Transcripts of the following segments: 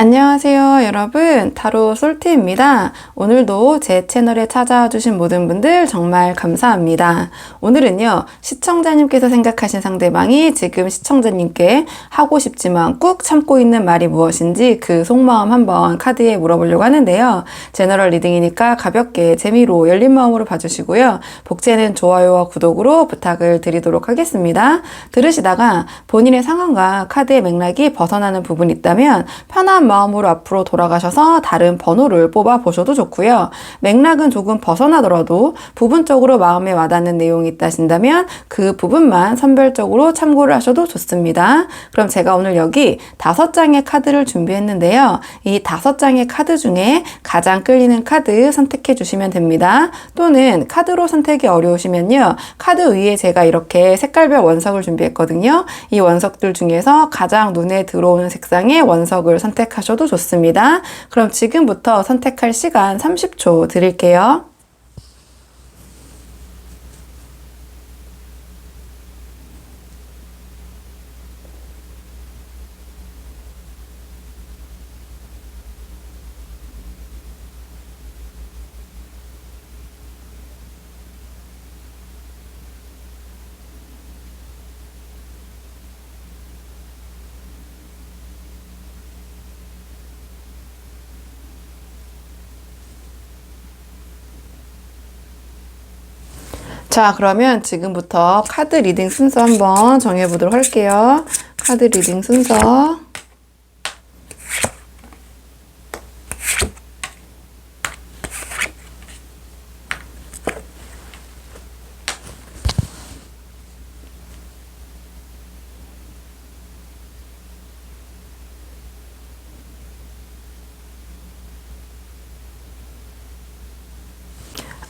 안녕하세요 여러분, 타로 솔티입니다. 오늘도 제 채널에 찾아와 주신 모든 분들 정말 감사합니다. 오늘은요, 시청자님께서 생각하신 상대방이 지금 시청자님께 하고 싶지만 꾹 참고 있는 말이 무엇인지 그 속마음 한번 카드에 물어보려고 하는데요. 제너럴 리딩이니까 가볍게 재미로 열린 마음으로 봐주시고요. 복제는 좋아요와 구독으로 부탁을 드리도록 하겠습니다. 들으시다가 본인의 상황과 카드의 맥락이 벗어나는 부분이 있다면 편한 마음으로 앞으로 돌아가셔서 다른 번호를 뽑아 보셔도 좋고요. 맥락은 조금 벗어나더라도 부분적으로 마음에 와닿는 내용이 있다신다면 그 부분만 선별적으로 참고를 하셔도 좋습니다. 그럼 제가 오늘 여기 5장의 카드를 준비했는데요. 이 5장의 카드 중에 가장 끌리는 카드 선택해 주시면 됩니다. 또는 카드로 선택이 어려우시면요, 카드 위에 제가 이렇게 색깔별 원석을 준비했거든요. 이 원석들 중에서 가장 눈에 들어오는 색상의 원석을 선택하셔도 좋습니다. 그럼 지금부터 선택할 시간 30초 드릴게요. 자, 그러면 지금부터 카드 리딩 순서 한번 정해보도록 할게요. 카드 리딩 순서.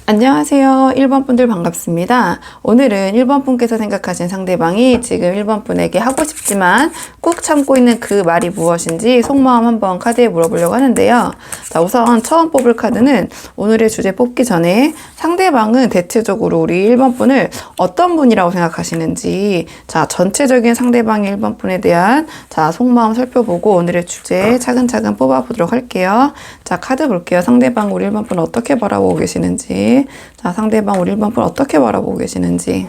안녕하세요. 1번 분들 반갑습니다. 오늘은 1번 분께서 생각하신 상대방이 지금 1번 분에게 하고 싶지만 꾹 참고 있는 그 말이 무엇인지 속마음 한번 카드에 물어보려고 하는데요. 자, 우선 처음 뽑을 카드는 오늘의 주제 뽑기 전에 상대방은 대체적으로 우리 1번 분을 어떤 분이라고 생각하시는지, 자, 전체적인 상대방의 1번 분에 대한 속마음 살펴보고 오늘의 주제 차근차근 뽑아보도록 할게요. 자, 카드 볼게요. 상대방 우리 1번 분 어떻게 바라보고 계시는지. 자, 상대방 우리 1번 분 어떻게 바라보고 계시는지.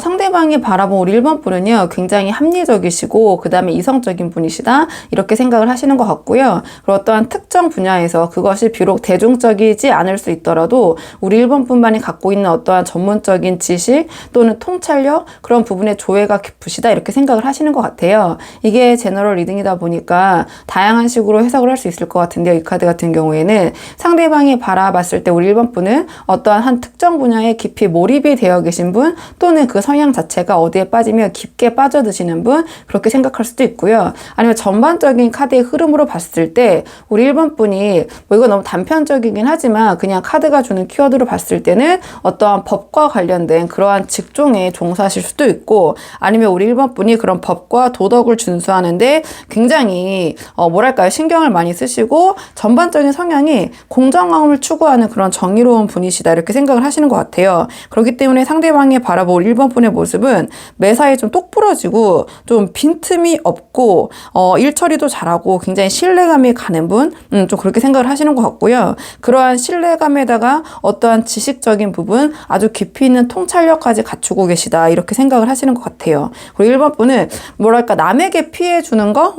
상대방이 바라본 우리 1번 분은요, 굉장히 합리적이시고 그 다음에 이성적인 분이시다 이렇게 생각을 하시는 것 같고요. 그리고 어떠한 특정 분야에서 그것이 비록 대중적이지 않을 수 있더라도 우리 1번 분만이 갖고 있는 어떠한 전문적인 지식 또는 통찰력, 그런 부분에 조예가 깊으시다 이렇게 생각을 하시는 것 같아요. 이게 제너럴 리딩이다 보니까 다양한 식으로 해석을 할 수 있을 것 같은데요. 이 카드 같은 경우에는 상대방이 바라봤을 때 우리 1번 분은 어떠한 한 특정 분야에 깊이 몰입이 되어 계신 분, 또는 그 성향 자체가 어디에 빠지면 깊게 빠져드시는 분, 그렇게 생각할 수도 있고요. 아니면 전반적인 카드의 흐름으로 봤을 때 우리 1번 분이 이거 너무 단편적이긴 하지만 그냥 카드가 주는 키워드로 봤을 때는 어떠한 법과 관련된 그러한 직종에 종사하실 수도 있고, 아니면 우리 1번 분이 그런 법과 도덕을 준수하는데 굉장히 뭐랄까요, 신경을 많이 쓰시고 전반적인 성향이 공정함을 추구하는 그런 정의로운 분이시다 이렇게 생각을 하시는 것 같아요. 그렇기 때문에 상대방이 바라볼 1번 분의 모습은 매사에 좀 똑부러지고 좀 빈틈이 없고 일 처리도 잘하고 굉장히 신뢰감이 가는 분, 좀 그렇게 생각을 하시는 것 같고요. 그러한 신뢰감에다가 어떠한 지식적인 부분, 아주 깊이 있는 통찰력까지 갖추고 계시다 이렇게 생각을 하시는 것 같아요. 그리고 1번 분은 뭐랄까, 남에게 피해 주는 거,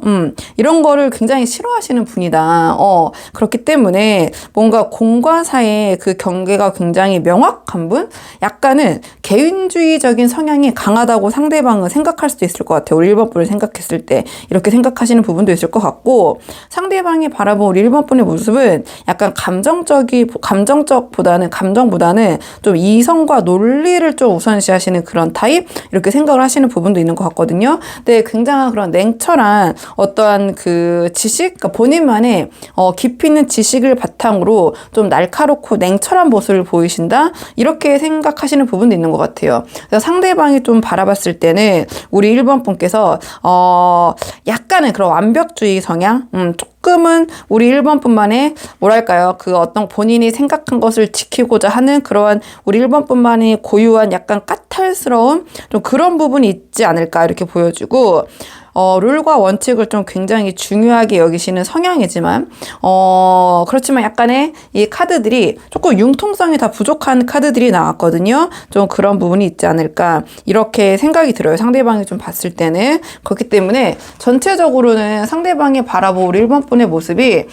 이런 거를 굉장히 싫어하시는 분이다. 그렇기 때문에 뭔가 공과 사이의 그 경계가 굉장히 명확한 분, 약간은 개인주의적인 성향이 강하다고 상대방은 생각할 수도 있을 것 같아요. 우리 1번 분을 생각했을 때 이렇게 생각하시는 부분도 있을 것 같고, 상대방이 바라본 우리 1번 분의 모습은 약간 감정보다는 좀 이성과 논리를 좀 우선시하시는 그런 타입, 이렇게 생각을 하시는 부분도 있는 것 같거든요. 근데 굉장한 그런 냉철한 어떠한 그 지식, 그러니까 본인만의 깊이 있는 지식을 바탕으로 좀 날카롭고 냉철한 모습을 보이신다 이렇게 생각하시는 부분도 있는 것 같아요. 그래서 상대방이 좀 바라봤을 때는 우리 1번 분께서 약간은 그런 완벽주의 성향, 조금은 우리 1번 분만의 뭐랄까요, 그 어떤 본인이 생각한 것을 지키고자 하는 그러한 우리 1번 분만의 고유한 약간 까탈스러운 좀 그런 부분이 있지 않을까 이렇게 보여지고, 룰과 원칙을 좀 굉장히 중요하게 여기시는 성향이지만, 그렇지만 약간의 이 카드들이 조금 융통성이 다 부족한 카드들이 나왔거든요. 좀 그런 부분이 있지 않을까, 이렇게 생각이 들어요. 상대방이 좀 봤을 때는. 그렇기 때문에 전체적으로는 상대방이 바라보고 우리 1번 분의 모습이,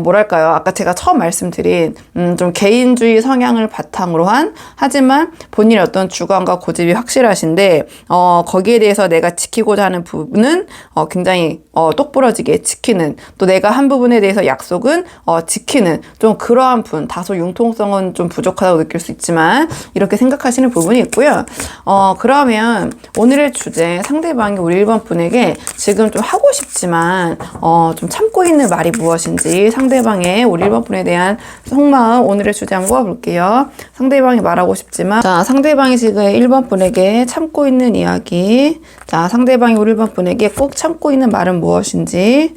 뭐랄까요. 아까 제가 처음 말씀드린, 좀 개인주의 성향을 바탕으로 한, 하지만 본인의 어떤 주관과 고집이 확실하신데, 거기에 대해서 내가 지키고자 하는 부분은 굉장히 똑부러지게 지키는, 또 내가 한 부분에 대해서 약속은 지키는, 좀 그러한 분, 다소 융통성은 좀 부족하다고 느낄 수 있지만 이렇게 생각하시는 부분이 있고요. 그러면 오늘의 주제, 상대방이 우리 1번 분에게 지금 좀 하고 싶지만 좀 참고 있는 말이 무엇인지, 상대방의 우리 1번 분에 대한 속마음, 오늘의 주제 한번 뽑아볼게요. 상대방이 말하고 싶지만, 자, 상대방이 지금 1번 분에게 참고 있는 이야기. 자, 상대방이 우리 1번 분에게 꼭 참고 있는 말은 무엇인지.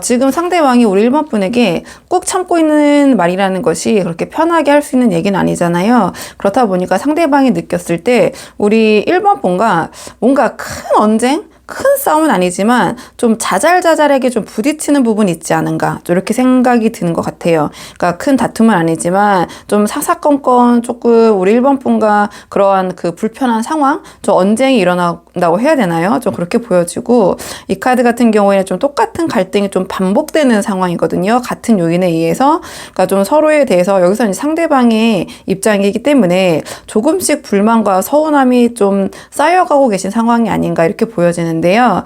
지금 상대방이 우리 1번 분에게 꼭 참고 있는 말이라는 것이 그렇게 편하게 할 수 있는 얘기는 아니잖아요. 그렇다 보니까 상대방이 느꼈을 때 우리 1번 분과 뭔가 큰 언쟁? 큰 싸움은 아니지만 좀 자잘자잘하게 좀 부딪히는 부분이 있지 않은가, 이렇게 생각이 드는 것 같아요. 그러니까 큰 다툼은 아니지만 좀 사사건건 조금 우리 1번 분과 그러한 그 불편한 상황, 좀 언쟁이 일어난다고 해야 되나요? 좀 그렇게 보여지고, 이 카드 같은 경우에는 좀 똑같은 갈등이 좀 반복되는 상황이거든요. 같은 요인에 의해서. 그러니까 좀 서로에 대해서 여기서 이제 상대방의 입장이기 때문에 조금씩 불만과 서운함이 좀 쌓여가고 계신 상황이 아닌가, 이렇게 보여지는 데요.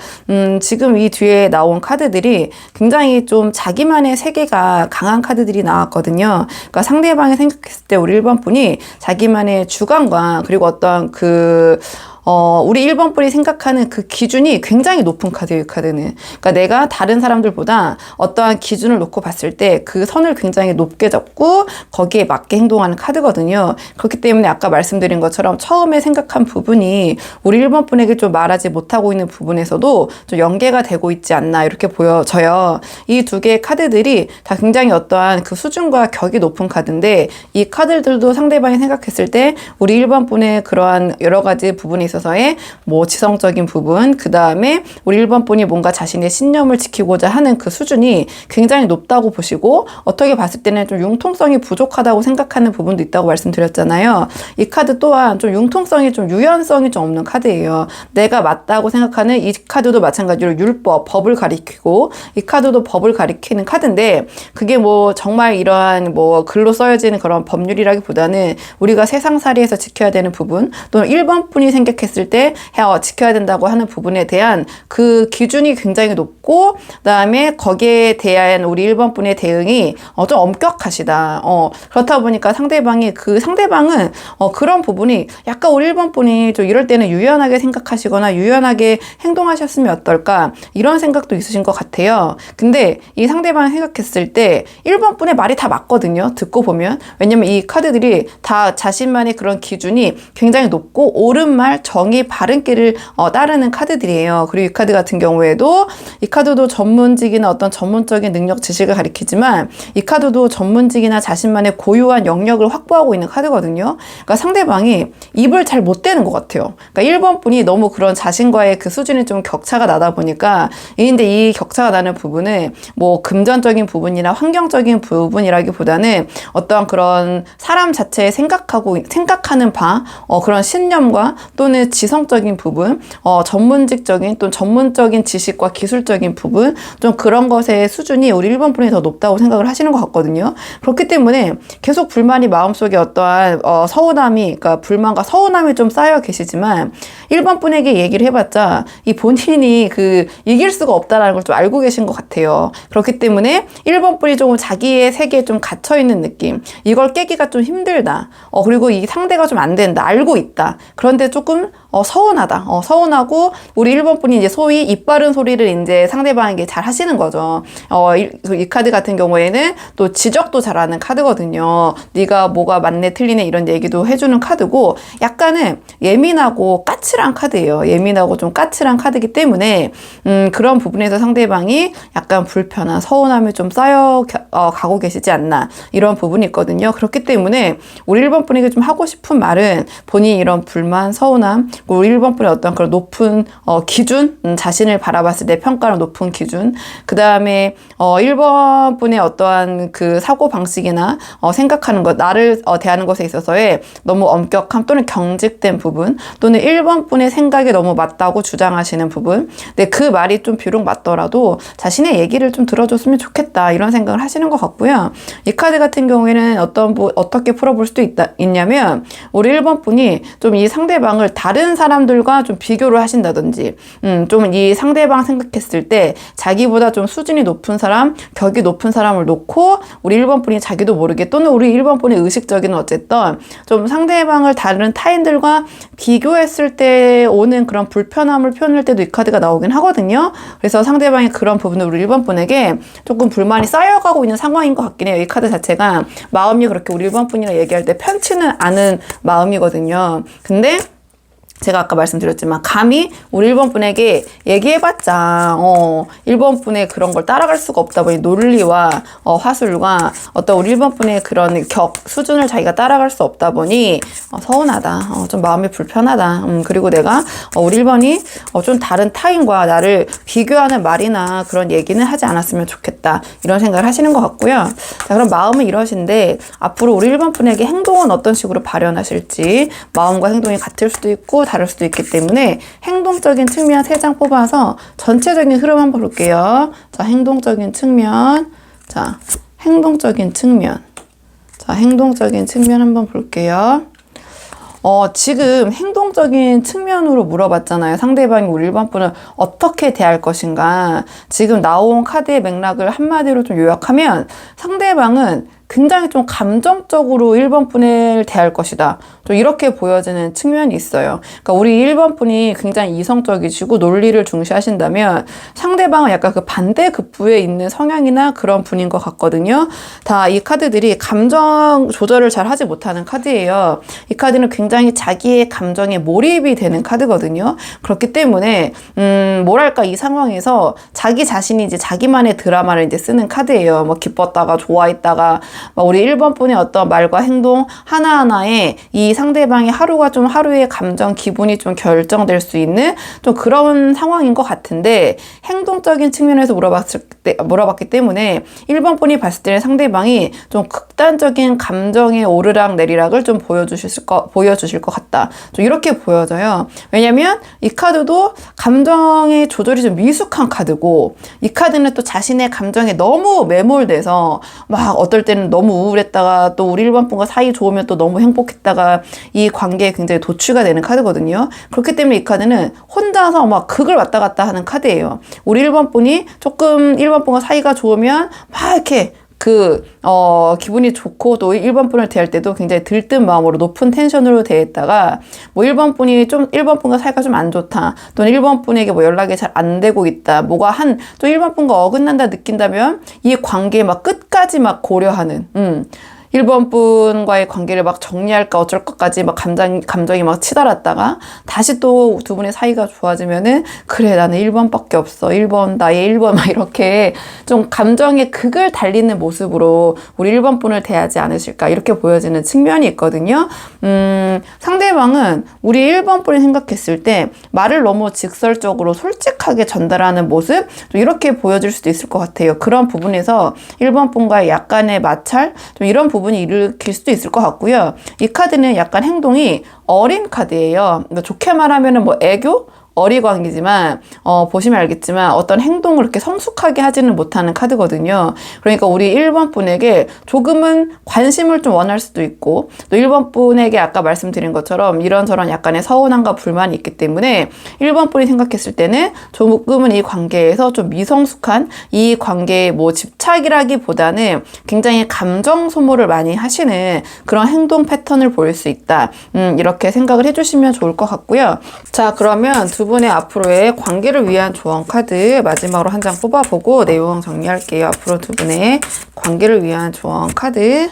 지금 이 뒤에 나온 카드들이 굉장히 좀 자기만의 세계가 강한 카드들이 나왔거든요. 그러니까 상대방이 생각했을 때 우리 1번 분이 자기만의 주관과, 그리고 어떤 우리 1번 분이 생각하는 그 기준이 굉장히 높은 카드예요, 이 카드는. 그러니까 내가 다른 사람들보다 어떠한 기준을 놓고 봤을 때 그 선을 굉장히 높게 잡고 거기에 맞게 행동하는 카드거든요. 그렇기 때문에 아까 말씀드린 것처럼 처음에 생각한 부분이 우리 1번 분에게 좀 말하지 못하고 있는 부분에서도 좀 연계가 되고 있지 않나, 이렇게 보여져요. 이 두 개의 카드들이 다 굉장히 어떠한 그 수준과 격이 높은 카드인데, 이 카드들도 상대방이 생각했을 때 우리 1번 분의 그러한 여러 가지 부분에 있어서의 뭐 지성적인 부분, 그 다음에 우리 1번 분이 뭔가 자신의 신념을 지키고자 하는 그 수준이 굉장히 높다고 보시고, 어떻게 봤을 때는 좀 융통성이 부족하다고 생각하는 부분도 있다고 말씀드렸잖아요. 이 카드 또한 좀 융통성이, 좀 유연성이 좀 없는 카드예요. 내가 맞다고 생각하는 이 카드도 마찬가지로 율법, 법을 가리키고, 이 카드도 법을 가리키는 카드인데, 그게 뭐 정말 이러한 뭐 글로 써여지는 그런 법률이라기보다는 우리가 세상살이에서 지켜야 되는 부분, 또는 1번 분이 생각했을 때 지켜야 된다고 하는 부분에 대한 그 기준이 굉장히 높고, 그다음에 거기에 대한 우리 1번 분의 대응이 좀 엄격하시다. 그렇다 보니까 상대방은 그런 부분이 약간 우리 1번 분이 좀 이럴 때는 유연하게 생각하시거나 유연하게 행동하셨으면 어떨까, 이런 생각도 있으신 것 같아요. 근데 이 상대방이 생각했을 때 1번 분의 말이 다 맞거든요, 듣고 보면. 왜냐면 이 카드들이 다 자신만의 그런 기준이 굉장히 높고, 옳은 말, 정의, 바른 길을 따르는 카드들이에요. 그리고 이 카드 같은 경우에도, 이 카드도 전문직이나 어떤 전문적인 능력, 지식을 가리키지만, 이 카드도 전문직이나 자신만의 고유한 영역을 확보하고 있는 카드거든요. 그러니까 상대방이 입을 잘 못 대는 것 같아요. 그러니까 1번 분이 너무 그런 자신과의 그 수준이 좀 격차가 나다 보니까, 근데 이 격차가 나는 부분은 뭐 금전적인 부분이나 환경적인 부분이라기보다는 어떠한 그런 사람 자체의 생각하는 바, 그런 신념과 또는 지성적인 부분, 전문직적인 또 전문적인 지식과 기술적인 부분, 좀 그런 것의 수준이 우리 1번 분이 더 높다고 생각을 하시는 것 같거든요. 그렇기 때문에 계속 불만이 마음속에 어떠한 서운함이, 그러니까 불만과 서운함이 좀 쌓여 계시지만, 1번 분에게 얘기를 해봤자 이 본인이 이길 수가 없다라는 걸 좀 알고 계신 것 같아요. 그렇기 때문에 1번 분이 조금 자기의 세계에 좀 갇혀있는 느낌, 이걸 깨기가 좀 힘들다. 그리고 이 상대가 좀 안 된다, 알고 있다. 그런데 조금 서운하다. 서운하고, 우리 1번 분이 이제 소위 입 바른 소리를 이제 상대방에게 잘 하시는 거죠. 이 카드 같은 경우에는 또 지적도 잘하는 카드거든요. 네가 뭐가 맞네 틀리네 이런 얘기도 해주는 카드고, 약간은 예민하고 까칠한 카드예요. 예민하고 좀 까칠한 카드이기 때문에 그런 부분에서 상대방이 약간 불편한 서운함이 좀 쌓여 가고 계시지 않나, 이런 부분이 있거든요. 그렇기 때문에 우리 1번 분에게 좀 하고 싶은 말은, 본인이 이런 불만, 서운함, 우리 1번 분의 어떤 그런 높은 기준, 자신을 바라봤을 때 평가를 높은 기준, 그 다음에 1번 분의 어떠한 그 사고 방식이나 생각하는 것, 나를 대하는 것에 있어서의 너무 엄격함 또는 경직된 부분, 또는 1번 분의 생각이 너무 맞다고 주장하시는 부분. 근데 그 말이 좀 비록 맞더라도 자신의 얘기를 좀 들어줬으면 좋겠다, 이런 생각을 하시는 것 같고요. 이 카드 같은 경우에는 어떻게 풀어볼 수도 있냐면, 우리 1번 분이 좀 이 상대방을 다른 사람들과 좀 비교를 하신다든지, 좀 이 상대방 생각했을 때 자기보다 좀 수준이 높은 사람, 격이 높은 사람을 놓고 우리 1번 분이 자기도 모르게, 또는 우리 1번 분의 의식적인 어쨌든 좀 상대방을 다른 타인들과 비교했을 때 오는 그런 불편함을 표현할 때도 이 카드가 나오긴 하거든요. 그래서 상대방의 그런 부분을 우리 1번 분에게 조금 불만이 쌓여가고 있는 상황인 것 같긴 해요. 이 카드 자체가 마음이 그렇게 우리 1번 분이랑 얘기할 때 편치는 않은 마음이거든요. 근데 제가 아까 말씀드렸지만 감히 우리 1번 분에게 얘기해봤자 1번 분의 그런 걸 따라갈 수가 없다 보니 논리와 화술과 어떤 우리 1번 분의 그런 수준을 자기가 따라갈 수 없다 보니 서운하다, 좀 마음이 불편하다, 그리고 내가 우리 1번이 좀 다른 타인과 나를 비교하는 말이나 그런 얘기는 하지 않았으면 좋겠다, 이런 생각을 하시는 것 같고요. 자, 그럼 마음은 이러신데 앞으로 우리 1번 분에게 행동은 어떤 식으로 발현하실지, 마음과 행동이 같을 수도 있고 다를 수도 있기 때문에 행동적인 측면 3장 뽑아서 전체적인 흐름 한번 볼게요. 자, 행동적인 측면. 자, 행동적인 측면. 자, 행동적인 측면 한번 볼게요. 지금 행동적인 측면으로 물어봤잖아요. 상대방이 우리 1번 분을 어떻게 대할 것인가. 지금 나온 카드의 맥락을 한마디로 좀 요약하면 상대방은 굉장히 좀 감정적으로 1번 분을 대할 것이다, 좀 이렇게 보여지는 측면이 있어요. 그러니까 우리 1번 분이 굉장히 이성적이시고 논리를 중시하신다면 상대방은 약간 그 반대급부에 있는 성향이나 그런 분인 것 같거든요. 다 이 카드들이 감정 조절을 잘 하지 못하는 카드예요. 이 카드는 굉장히 자기의 감정에 몰입이 되는 카드거든요. 그렇기 때문에 뭐랄까, 이 상황에서 자기 자신이 이제 자기만의 드라마를 이제 쓰는 카드예요. 뭐 기뻤다가 좋아했다가 우리 1번 분의 어떤 말과 행동 하나하나에 이 상대방의 하루의 감정, 기분이 좀 결정될 수 있는 좀 그런 상황인 것 같은데, 행동적인 측면에서 물어봤기 때문에 1번 분이 봤을 때는 상대방이 좀 극단적인 감정의 오르락 내리락을 좀 보여주실 것 같다, 좀 이렇게 보여져요. 왜냐면 이 카드도 감정의 조절이 좀 미숙한 카드고, 이 카드는 또 자신의 감정에 너무 매몰돼서 막 어떨 때는 너무 우울했다가 또 우리 1번 분과 사이 좋으면 또 너무 행복했다가 이 관계에 굉장히 도취가 되는 카드거든요. 그렇기 때문에 이 카드는 혼자서 막 극을 왔다 갔다 하는 카드예요. 우리 1번 분이 조금 1번 분과 사이가 좋으면 막 이렇게 기분이 좋고, 또 1번 분을 대할 때도 굉장히 들뜬 마음으로 높은 텐션으로 대했다가, 뭐 1번 분이 좀 1번 분과 사이가 좀 안 좋다, 또는 1번 분에게 뭐 연락이 잘 안 되고 있다, 또 1번 분과 어긋난다 느낀다면 이 관계 막 끝까지 막 고려하는, 1번 분과의 관계를 막 정리할까 어쩔 것까지 막 감정이 막 치달았다가 다시 또 두 분의 사이가 좋아지면은, 그래, 나는 1번밖에 없어, 1번, 나의 1번, 막 이렇게 좀 감정의 극을 달리는 모습으로 우리 1번 분을 대하지 않으실까, 이렇게 보여지는 측면이 있거든요. 상대방은 우리 1번 분이 생각했을 때 말을 너무 직설적으로 솔직하게 전달하는 모습, 좀 이렇게 보여질 수도 있을 것 같아요. 그런 부분에서 1번 분과의 약간의 마찰, 좀 이런 부분이 일으킬 수도 있을 것 같고요. 이 카드는 약간 행동이 어린 카드예요. 좋게 말하면은 뭐 애교? 어리광이지만 보시면 알겠지만 어떤 행동을 이렇게 성숙하게 하지는 못하는 카드거든요. 그러니까 우리 1번 분에게 조금은 관심을 좀 원할 수도 있고, 또 1번 분에게 아까 말씀드린 것처럼 이런저런 약간의 서운함과 불만이 있기 때문에 1번 분이 생각했을 때는 조금은 이 관계에서 좀 미성숙한, 이 관계에 뭐 집착이라기보다는 굉장히 감정 소모를 많이 하시는 그런 행동 패턴을 보일 수 있다, 이렇게 생각을 해주시면 좋을 것 같고요. 자, 그러면 두 분의 앞으로의 관계를 위한 조언 카드 마지막으로 한 장 뽑아보고 내용 정리할게요. 앞으로 두 분의 관계를 위한 조언 카드.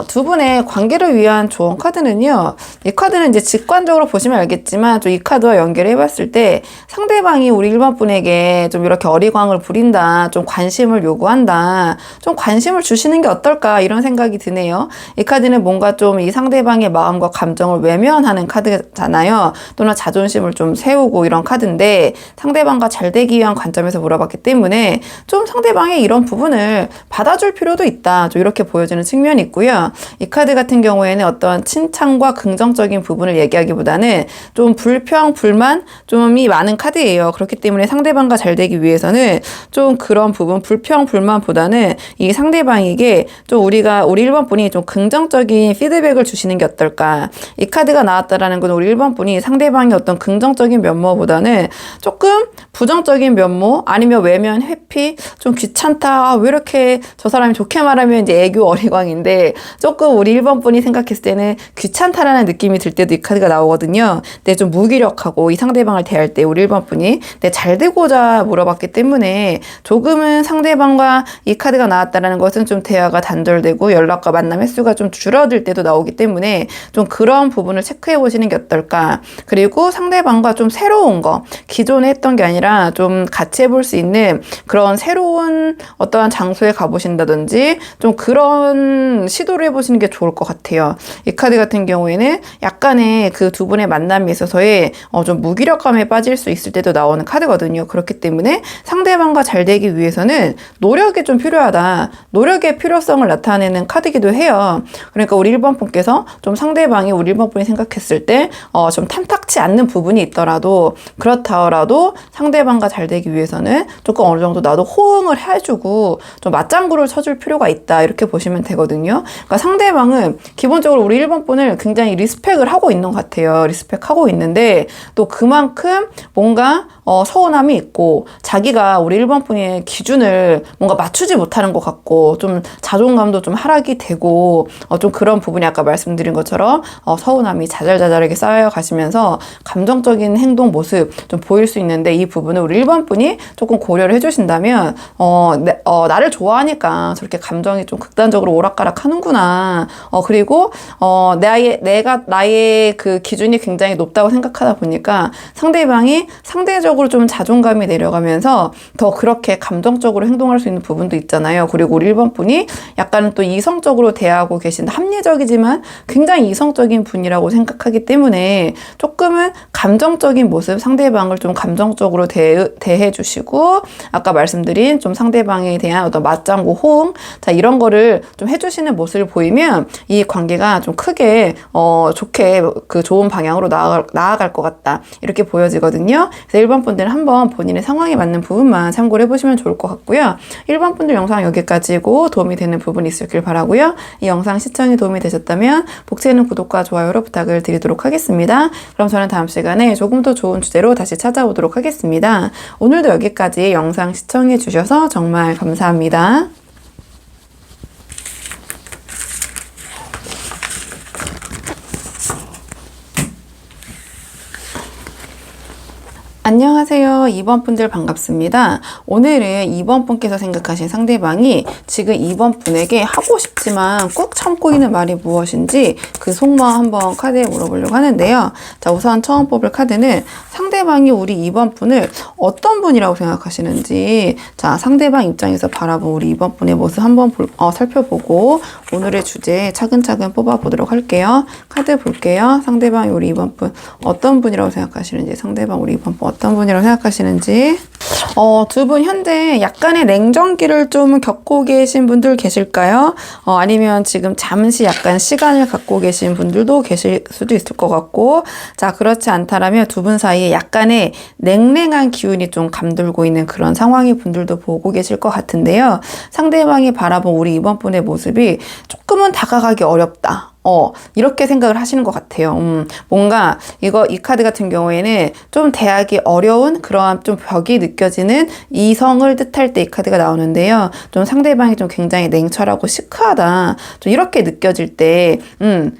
두 분의 관계를 위한 조언 카드는요. 이 카드는 이제 직관적으로 보시면 알겠지만 좀 이 카드와 연결해 봤을 때 상대방이 우리 1번 분에게 좀 이렇게 어리광을 부린다. 좀 관심을 요구한다. 좀 관심을 주시는 게 어떨까 이런 생각이 드네요. 이 카드는 뭔가 좀 이 상대방의 마음과 감정을 외면하는 카드잖아요. 또는 자존심을 좀 세우고 이런 카드인데 상대방과 잘 되기 위한 관점에서 물어봤기 때문에 좀 상대방의 이런 부분을 받아줄 필요도 있다. 좀 이렇게 보여지는 측면이 있고요. 이 카드 같은 경우에는 어떤 칭찬과 긍정적인 부분을 얘기하기보다는 좀 불평, 불만 좀이 많은 카드예요. 그렇기 때문에 상대방과 잘 되기 위해서는 좀 그런 부분, 불평, 불만보다는 이 상대방에게 좀 우리 1번 분이 좀 긍정적인 피드백을 주시는 게 어떨까. 이 카드가 나왔다라는 건 우리 1번 분이 상대방의 어떤 긍정적인 면모보다는 조금 부정적인 면모 아니면 외면, 회피, 좀 귀찮다. 왜 이렇게 저 사람이 좋게 말하면 이제 애교 어리광인데 조금 우리 1번 분이 생각했을 때는 귀찮다라는 느낌이 들 때도 이 카드가 나오거든요. 근데 좀 무기력하고 이 상대방을 대할 때 우리 1번 분이 잘 되고자 물어봤기 때문에 조금은 상대방과 이 카드가 나왔다라는 것은 좀 대화가 단절되고 연락과 만남 횟수가 좀 줄어들 때도 나오기 때문에 좀 그런 부분을 체크해 보시는 게 어떨까. 그리고 상대방과 좀 새로운 거, 기존에 했던 게 아니라 좀 같이 해볼 수 있는 그런 새로운 어떠한 장소에 가보신다든지 좀 그런 시도를 해보시는 게 좋을 것 같아요. 이 카드 같은 경우에는 약간의 그 두 분의 만남에 있어서의 좀 무기력감에 빠질 수 있을 때도 나오는 카드거든요. 그렇기 때문에 상대방과 잘 되기 위해서는 노력이 좀 필요하다. 노력의 필요성을 나타내는 카드이기도 해요. 그러니까 우리 1번 분께서 좀 상대방이 우리 1번 분이 생각했을 때 좀 탐탁치 않는 부분이 있더라도 그렇다라도 상대방과 잘 되기 위해서는 조금 어느 정도 나도 호응을 해주고 좀 맞장구를 쳐줄 필요가 있다. 이렇게 보시면 되거든요. 그러니까 상대방은 기본적으로 우리 1번 분을 굉장히 리스펙을 하고 있는 것 같아요. 리스펙하고 있는데 또 그만큼 뭔가 서운함이 있고 자기가 우리 1번 분의 기준을 뭔가 맞추지 못하는 것 같고 좀 자존감도 좀 하락이 되고 좀 그런 부분이 아까 말씀드린 것처럼 서운함이 자잘자잘하게 쌓여 가시면서 감정적인 행동 모습 좀 보일 수 있는데 이 부분을 우리 1번 분이 조금 고려를 해주신다면 나를 좋아하니까 저렇게 감정이 좀 극단적으로 오락가락 하는구나. 그리고 나의 그 기준이 굉장히 높다고 생각하다 보니까 상대방이 상대적으로 좀 자존감이 내려가면서 더 그렇게 감정적으로 행동할 수 있는 부분도 있잖아요. 그리고 우리 1번 분이 약간은 또 이성적으로 대하고 계신 합리적이지만 굉장히 이성적인 분이라고 생각하기 때문에 조금은 감정적인 모습, 상대방을 좀 감정적으로 대해 주시고 아까 말씀드린 좀 상대방에 대한 어떤 맞장구, 호응 이런 거를 좀 해주시는 모습을 보이면 이 관계가 좀 크게 좋게 그 좋은 방향으로 나아갈 것 같다. 이렇게 보여지거든요. 그래서 1번 분들은 한번 본인의 상황에 맞는 부분만 참고를 해보시면 좋을 것 같고요. 1번 분들 영상 여기까지고 도움이 되는 부분이 있었길 바라고요. 이 영상 시청이 도움이 되셨다면 복채는 구독과 좋아요로 부탁을 드리도록 하겠습니다. 그럼 저는 다음 시간에 조금 더 좋은 주제로 다시 찾아오도록 하겠습니다. 오늘도 여기까지 영상 시청해 주셔서 정말 감사합니다. 안녕하세요. 2번 분들 반갑습니다. 오늘은 2번 분께서 생각하신 상대방이 지금 2번 분에게 하고 싶지만 꾹 참고 있는 말이 무엇인지 그 속마음 한번 카드에 물어보려고 하는데요. 자, 우선 처음 뽑을 카드는 상대방이 우리 2번 분을 어떤 분이라고 생각하시는지 자, 상대방 입장에서 바라본 우리 2번 분의 모습 한번 살펴보고 오늘의 주제 차근차근 뽑아보도록 할게요. 카드 볼게요. 상대방이 우리 2번 분 어떤 분이라고 생각하시는지 상대방 우리 2번 분 어떤 분이라고 생각하시는지 두 분 현재 약간의 냉정기를 좀 겪고 계신 분들 계실까요? 아니면 지금 잠시 약간 시간을 갖고 계신 분들도 계실 수도 있을 것 같고 자 그렇지 않다라면 두 분 사이에 약간의 냉랭한 기운이 좀 감돌고 있는 그런 상황의 분들도 보고 계실 것 같은데요. 상대방이 바라본 우리 이번 분의 모습이 조금은 다가가기 어렵다. 이렇게 생각을 하시는 것 같아요. 뭔가 이 카드 같은 경우에는 좀 대하기 어려운 그러한 좀 벽이 느껴지는 이성을 뜻할 때 이 카드가 나오는데요. 좀 상대방이 좀 굉장히 냉철하고 시크하다. 좀 이렇게 느껴질 때,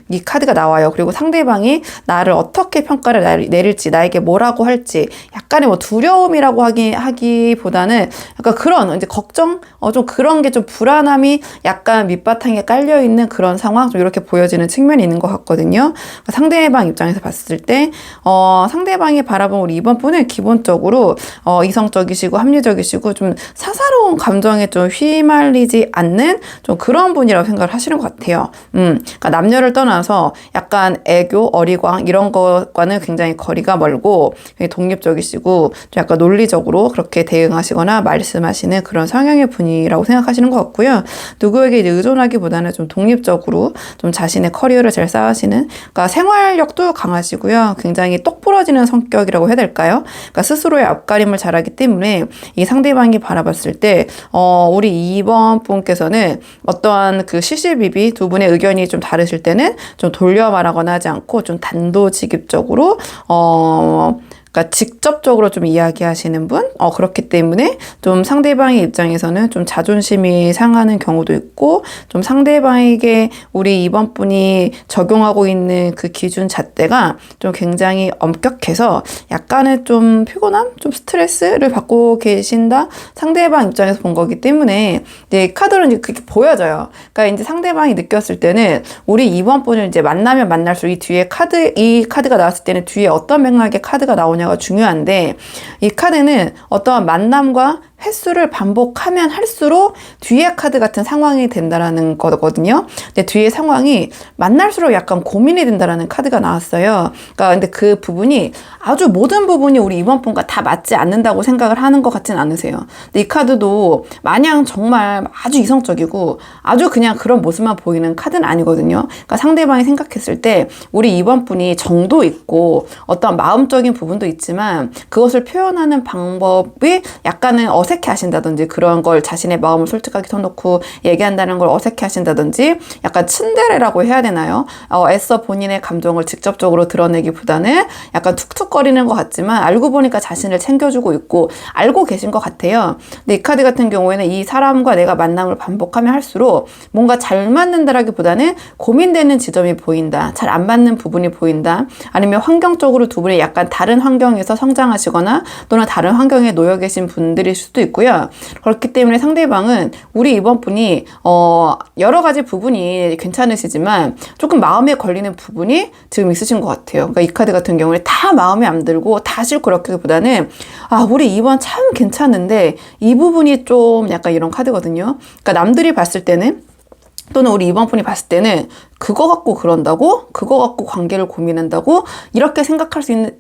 이 카드가 나와요. 그리고 상대방이 나를 어떻게 평가를 내릴지, 나에게 뭐라고 할지, 약간의 뭐 두려움이라고 하기보다는 약간 그런 이제 걱정, 좀 그런 게 좀 불안함이 약간 밑바탕에 깔려있는 그런 상황, 좀 이렇게 보여지는 측면이 있는 것 같거든요. 그러니까 상대방 입장에서 봤을 때, 상대방이 바라본 우리 이번 분은 기본적으로, 이성적이시고 합리적이시고 좀 사사로운 감정에 좀 휘말리지 않는 좀 그런 분이라고 생각을 하시는 것 같아요. 그러니까 남녀를 떠나서 약간 애교, 어리광 이런 것과는 굉장히 거리가 멀고 독립적이시고 좀 약간 논리적으로 그렇게 대응하시거나 말씀하시는 그런 성향의 분이라고 생각하시는 것 같고요. 누구에게 이제 의존하기보다는 좀 독립적으로 좀 자신의 커리어를 잘 쌓으시는, 그러니까 생활력도 강하시고요. 굉장히 똑부러지는 성격이라고 해야 될까요? 그러니까 스스로의 앞가림을 잘하기 때문에 이 상대방이 바라봤을 때, 우리 2번 분께서는 어떠한 그 시시비비 두 분의 의견이 좀 다르실 때는 좀 돌려 말하거나 하지 않고 좀 단도직입적으로, 그러니까 직접적으로 좀 이야기하시는 분? 그렇기 때문에 좀 상대방의 입장에서는 좀 자존심이 상하는 경우도 있고, 좀 상대방에게 우리 이번 분이 적용하고 있는 그 기준 잣대가 좀 굉장히 엄격해서 약간의 좀 피곤함? 좀 스트레스를 받고 계신다? 상대방 입장에서 본 거기 때문에 이제 카드로 이제 그렇게 보여져요. 그러니까 이제 상대방이 느꼈을 때는 우리 이번 분을 이제 만나면 만날수록 이 카드가 나왔을 때는 뒤에 어떤 맥락의 카드가 나오냐 가 중요한데, 이 카드는 어떠한 만남과 횟수를 반복하면 할수록 뒤에 카드 같은 상황이 된다라는 거거든요. 근데 뒤에 상황이 만날수록 약간 고민이 된다라는 카드가 나왔어요. 그러니까 근데 그 부분이 아주 모든 부분이 우리 이번 분과 다 맞지 않는다고 생각을 하는 것 같진 않으세요. 근데 이 카드도 마냥 정말 아주 이성적이고 아주 그냥 그런 모습만 보이는 카드는 아니거든요. 그러니까 상대방이 생각했을 때 우리 이번 분이 정도 있고 어떤 마음적인 부분도 있지만 그것을 표현하는 방법이 약간은 어색해 하신다든지, 그런 걸 자신의 마음을 솔직하게 터놓고 얘기한다는 걸 어색해 하신다든지, 약간 츤데레라고 해야 되나요? 애써 본인의 감정을 직접적으로 드러내기보다는 약간 툭툭거리는 것 같지만 알고 보니까 자신을 챙겨주고 있고 알고 계신 것 같아요. 근데 이 카드 같은 경우에는 이 사람과 내가 만남을 반복하면 할수록 뭔가 잘 맞는다라기보다는 고민되는 지점이 보인다, 잘 안 맞는 부분이 보인다, 아니면 환경적으로 두 분이 약간 다른 환경에서 성장하시거나 또는 다른 환경에 놓여 계신 분들일 수도 있고요. 그렇기 때문에 상대방은 우리 이번 분이 여러 가지 부분이 괜찮으시지만 조금 마음에 걸리는 부분이 지금 있으신 것 같아요. 그러니까 이 카드 같은 경우에 다 마음에 안 들고 다 싫고 그렇기보다는 우리 이번 참 괜찮은데 이 부분이 좀 약간 이런 카드거든요. 그러니까 남들이 봤을 때는, 또는 우리 이번 분이 봤을 때는 그거 갖고 그런다고? 그거 갖고 관계를 고민한다고? 이렇게 생각할 수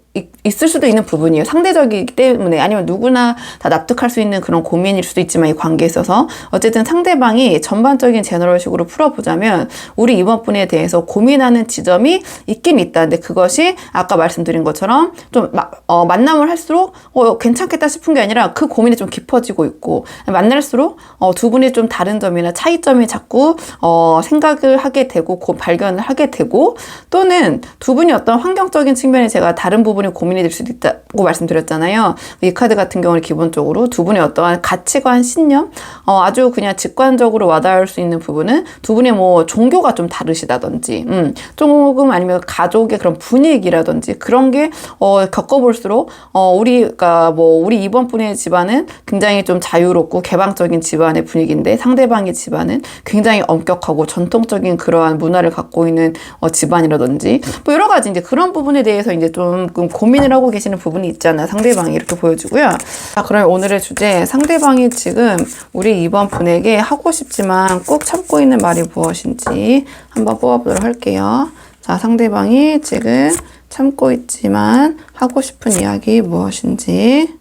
있을 수도 있는 부분이에요. 상대적이기 때문에. 아니면 누구나 다 납득할 수 있는 그런 고민일 수도 있지만 이 관계에 있어서 어쨌든 상대방이 전반적인 제너럴식으로 풀어보자면 우리 이번 분에 대해서 고민하는 지점이 있긴 있다. 근데 그것이 아까 말씀드린 것처럼 좀 만남을 할수록 괜찮겠다 싶은 게 아니라 그 고민이 좀 깊어지고 있고, 만날수록 두 분이 좀 다른 점이나 차이점이 자꾸 생각을 하게 되고 발견을 하게 되고, 또는 두 분이 어떤 환경적인 측면에 제가 다른 부분이 고민이 될 수도 있다고 말씀드렸잖아요. 이 카드 같은 경우는 기본적으로 두 분의 어떠한 가치관, 신념, 아주 그냥 직관적으로 와닿을 수 있는 부분은 두 분의 뭐 종교가 좀 다르시다든지, 조금 아니면 가족의 그런 분위기라든지 그런 게 겪어볼수록 우리가 우리 이번 분의 집안은 굉장히 좀 자유롭고 개방적인 집안의 분위기인데 상대방의 집안은 굉장히 엄격하고 전통적인 그러한 문화를 갖고 있는 집안이라든지 뭐 여러 가지 이제 그런 부분에 대해서 이제 좀 고민을 하고 계시는 부분이 있잖아요. 상대방이 이렇게 보여지고요. 자, 그럼 오늘의 주제, 상대방이 지금 우리 이번 분에게 하고 싶지만 꼭 참고 있는 말이 무엇인지 한번 뽑아보도록 할게요. 자, 상대방이 지금 참고 있지만 하고 싶은 이야기 무엇인지.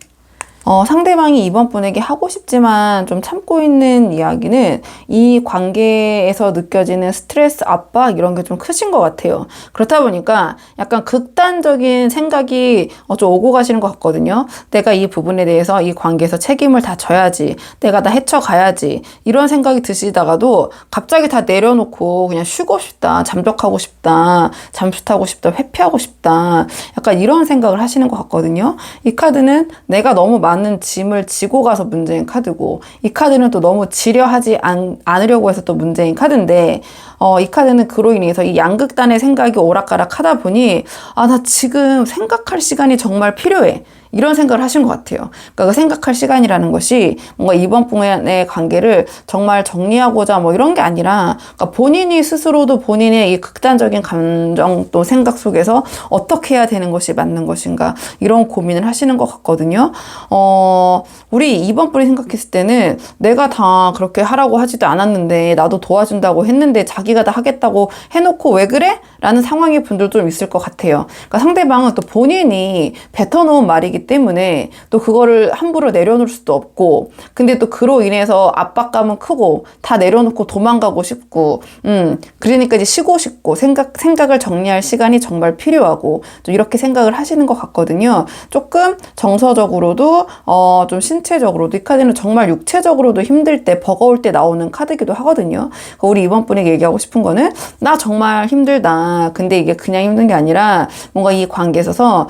상대방이 이번 분에게 하고 싶지만 좀 참고 있는 이야기는 이 관계에서 느껴지는 스트레스, 압박 이런 게 좀 크신 것 같아요. 그렇다 보니까 약간 극단적인 생각이 좀 오고 가시는 것 같거든요. 내가 이 부분에 대해서 이 관계에서 책임을 다 져야지. 내가 다 헤쳐가야지. 이런 생각이 드시다가도 갑자기 다 내려놓고 그냥 쉬고 싶다. 잠적하고 싶다. 잠수 타고 싶다. 회피하고 싶다. 약간 이런 생각을 하시는 것 같거든요. 이 카드는 내가 너무 많은 짐을 지고 가서 문제인 카드고, 이 카드는 또 너무 지려 하지 않으려고 해서 또 문제인 카드인데, 이 카드는 그로 인해서 이 양극단의 생각이 오락가락 하다 보니, 나 지금 생각할 시간이 정말 필요해. 이런 생각을 하신 것 같아요. 그러니까 그 생각할 시간이라는 것이 뭔가 이번 분의 관계를 정말 정리하고자 뭐 이런 게 아니라, 그러니까 본인이 스스로도 본인의 이 극단적인 감정 또 생각 속에서 어떻게 해야 되는 것이 맞는 것인가 이런 고민을 하시는 것 같거든요. 우리 이번 분이 생각했을 때는 내가 다 그렇게 하라고 하지도 않았는데 나도 도와준다고 했는데 자기가 다 하겠다고 해놓고 왜 그래? 라는 상황의 분들도 좀 있을 것 같아요. 그러니까 상대방은 또 본인이 뱉어놓은 말이기 때문에 또 그거를 함부로 내려놓을 수도 없고, 근데 또 그로 인해서 압박감은 크고 다 내려놓고 도망가고 싶고, 그러니까 이제 쉬고 싶고 생각을 정리할 시간이 정말 필요하고 좀 이렇게 생각을 하시는 것 같거든요. 조금 정서적으로도 좀 신체적으로도, 이 카드는 정말 육체적으로도 힘들 때, 버거울 때 나오는 카드기도 하거든요. 그러니까 우리 이번 분에게 얘기하고 싶은 거는, 나 정말 힘들다. 근데 이게 그냥 힘든 게 아니라 뭔가 이 관계에 있어서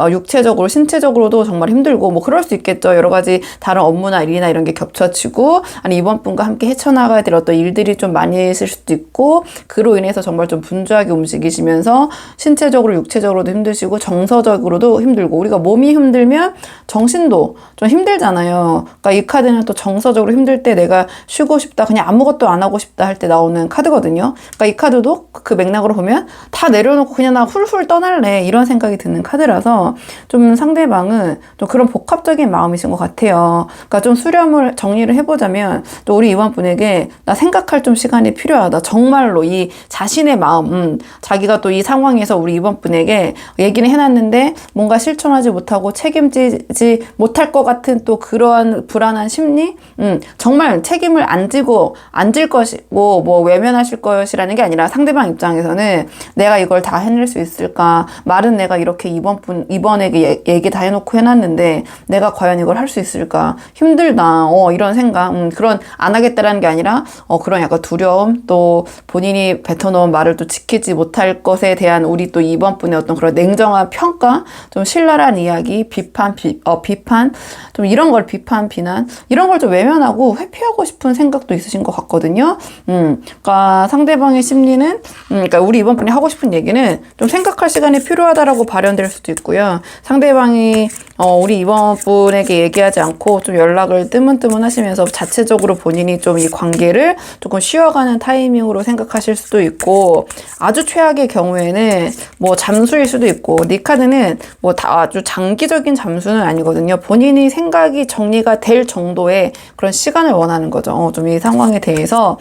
육체적으로 신체적으로도 정말 힘들고, 뭐 그럴 수 있겠죠. 여러 가지 다른 업무나 일이나 이런 게 겹쳐지고, 아니 이번 분과 함께 헤쳐나가야 될 어떤 일들이 좀 많이 있을 수도 있고, 그로 인해서 정말 좀 분주하게 움직이시면서 신체적으로 육체적으로도 힘드시고 정서적으로도 힘들고, 우리가 몸이 힘들면 정신도 좀 힘들잖아요. 그러니까 이 카드는 또 정서적으로 힘들 때 내가 쉬고 싶다, 그냥 아무것도 안 하고 싶다 할 때 나오는 카드거든요. 그러니까 이 카드도 그 맥락으로 보면 다 내려놓고 그냥 나 훌훌 떠날래 이런 생각이 드는 카드라서, 좀 상대방은 좀 그런 복합적인 마음이신 것 같아요. 그러니까 좀 수렴을 정리를 해보자면, 또 우리 이번 분에게 나 생각할 좀 시간이 필요하다. 정말로 이 자신의 마음, 자기가 또 이 상황에서 우리 이번 분에게 얘기는 해놨는데 뭔가 실천하지 못하고 책임지지 못할 것 같은 또 그러한 불안한 심리, 정말 책임을 안 질 것이고 뭐 외면하실 것이라는 게 아니라, 상대방 입장에서는 내가 이걸 다 해낼 수 있을까? 말은 내가 이렇게 이번에게 얘기 다 해놓고 해놨는데 내가 과연 이걸 할 수 있을까? 힘들다. 이런 생각. 그런 안 하겠다라는 게 아니라 그런 약간 두려움, 또 본인이 뱉어놓은 말을 또 지키지 못할 것에 대한 우리 또 이번 분의 어떤 그런 냉정한 평가, 좀 신랄한 이야기, 비판, 좀 이런 걸 비난 이런 걸 좀 외면하고 회피하고 싶은 생각도 있으신 것 같거든요. 그러니까 상대방의 심리는, 그러니까 우리 이번 분이 하고 싶은 얘기는 좀 생각할 시간이 필요하다라고 발현될 수도 있고요. 상대방이 우리 이번 분에게 얘기하지 않고 좀 연락을 뜨문뜨문 하시면서 자체적으로 본인이 좀 이 관계를 조금 쉬어가는 타이밍으로 생각하실 수도 있고, 아주 최악의 경우에는 뭐 잠수일 수도 있고, 니 카드는 뭐 다 아주 장기적인 잠수는 아니거든요. 본인이 생각이 정리가 될 정도의 그런 시간을 원하는 거죠. 좀 이 상황에 대해서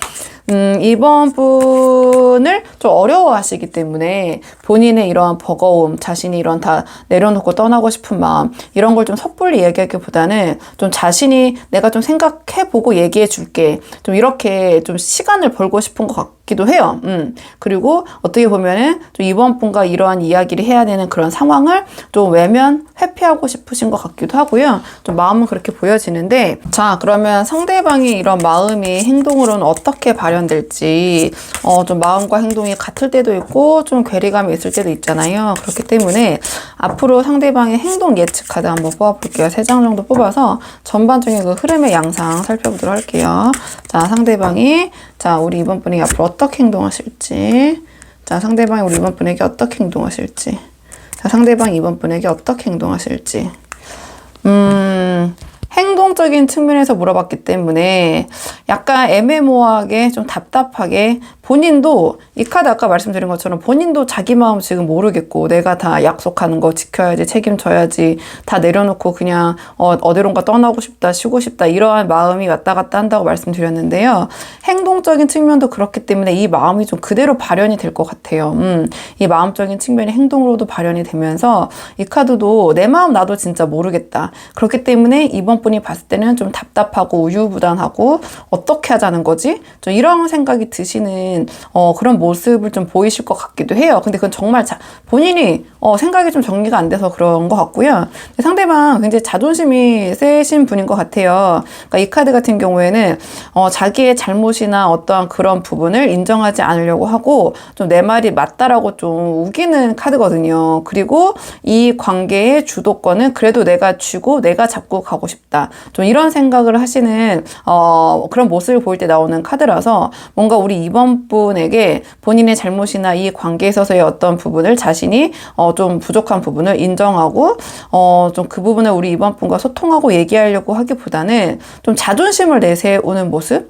이번 분을 좀 어려워하시기 때문에 본인의 이러한 버거움, 자신이 이런 다 내려놓고 떠나고 싶은 마음, 이런 걸 좀 섣불리 얘기하기보다는 좀 자신이 내가 좀 생각해보고 얘기해 줄게, 좀 이렇게 좀 시간을 벌고 싶은 것 같기도 해요. 그리고 어떻게 보면은 좀 이번 분과 이러한 이야기를 해야 되는 그런 상황을 좀 회피하고 싶으신 것 같기도 하고요. 좀 마음은 그렇게 보여지는데, 자, 그러면 상대방이 이런 마음이 행동으로는 어떻게 발현될지, 좀 마음과 행동이 같을 때도 있고 좀 괴리감이 있을 때도 있잖아요. 그렇기 때문에 앞으로 상대방의 행동 예측 카드 한번 뽑아볼게요. 3장 정도 뽑아서 전반적인 그 흐름의 양상 살펴보도록 할게요. 자, 상대방이, 자, 우리 이번 분에게 앞으로 어떻게 행동하실지, 자, 상대방이 우리 이번 분에게 어떻게 행동하실지, 자, 상대방이 이번 분에게 어떻게 행동하실지. 행동적인 측면에서 물어봤기 때문에 약간 애매모호하게 좀 답답하게 본인도 이 카드 아까 말씀드린 것처럼 본인도 자기 마음 지금 모르겠고 내가 다 약속하는 거 지켜야지 책임져야지 다 내려놓고 그냥 어디론가 떠나고 싶다 쉬고 싶다 이러한 마음이 왔다 갔다 한다고 말씀드렸는데요. 행동적인 측면도 그렇기 때문에 이 마음이 좀 그대로 발현이 될 것 같아요. 이 마음적인 측면이 행동으로도 발현이 되면서 이 카드도 내 마음 나도 진짜 모르겠다. 그렇기 때문에 이번 분이 봤을 때는 좀 답답하고 우유부단하고 어떻게 하자는 거지? 좀 이런 생각이 드시는 그런 모습을 좀 보이실 것 같기도 해요. 근데 그건 정말 본인이 생각이 좀 정리가 안 돼서 그런 것 같고요. 상대방 굉장히 자존심이 세신 분인 것 같아요. 그러니까 이 카드 같은 경우에는 자기의 잘못이나 어떠한 그런 부분을 인정하지 않으려고 하고 좀 내 말이 맞다라고 좀 우기는 카드거든요. 그리고 이 관계의 주도권은 그래도 내가 쥐고 내가 잡고 가고 싶다. 좀 이런 생각을 하시는 그런 모습을 보일 때 나오는 카드라서 뭔가 우리 이번 분에게 본인의 잘못이나 이 관계에 있어서의 어떤 부분을 자신이 좀 부족한 부분을 인정하고 좀 그 부분을 우리 이번 분과 소통하고 얘기하려고 하기보다는 좀 자존심을 내세우는 모습?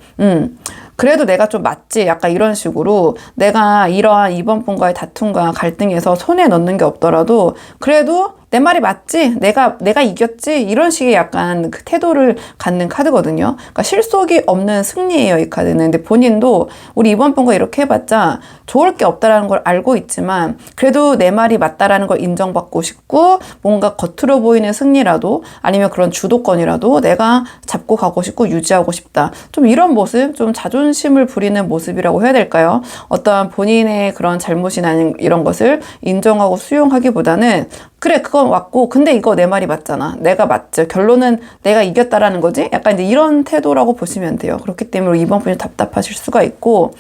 그래도 내가 좀 맞지? 약간 이런 식으로 내가 이러한 이번 분과의 다툼과 갈등에서 손에 넣는 게 없더라도 그래도 내 말이 맞지? 내가 이겼지? 이런 식의 약간 그 태도를 갖는 카드거든요. 그러니까 실속이 없는 승리예요, 이 카드는. 근데 본인도 우리 이번 분과 이렇게 해봤자 좋을 게 없다라는 걸 알고 있지만 그래도 내 말이 맞다라는 걸 인정받고 싶고 뭔가 겉으로 보이는 승리라도 아니면 그런 주도권이라도 내가 잡고 가고 싶고 유지하고 싶다. 좀 이런 모습, 좀 자존심을 부리는 모습이라고 해야 될까요? 어떠한 본인의 그런 잘못이나 이런 것을 인정하고 수용하기보다는 그래 그건 왔고 근데 이거 내 말이 맞잖아. 내가 맞지. 결론은 내가 이겼다라는 거지. 약간 이제 이런 태도라고 보시면 돼요. 그렇기 때문에 이번 분이 답답하실 수가 있고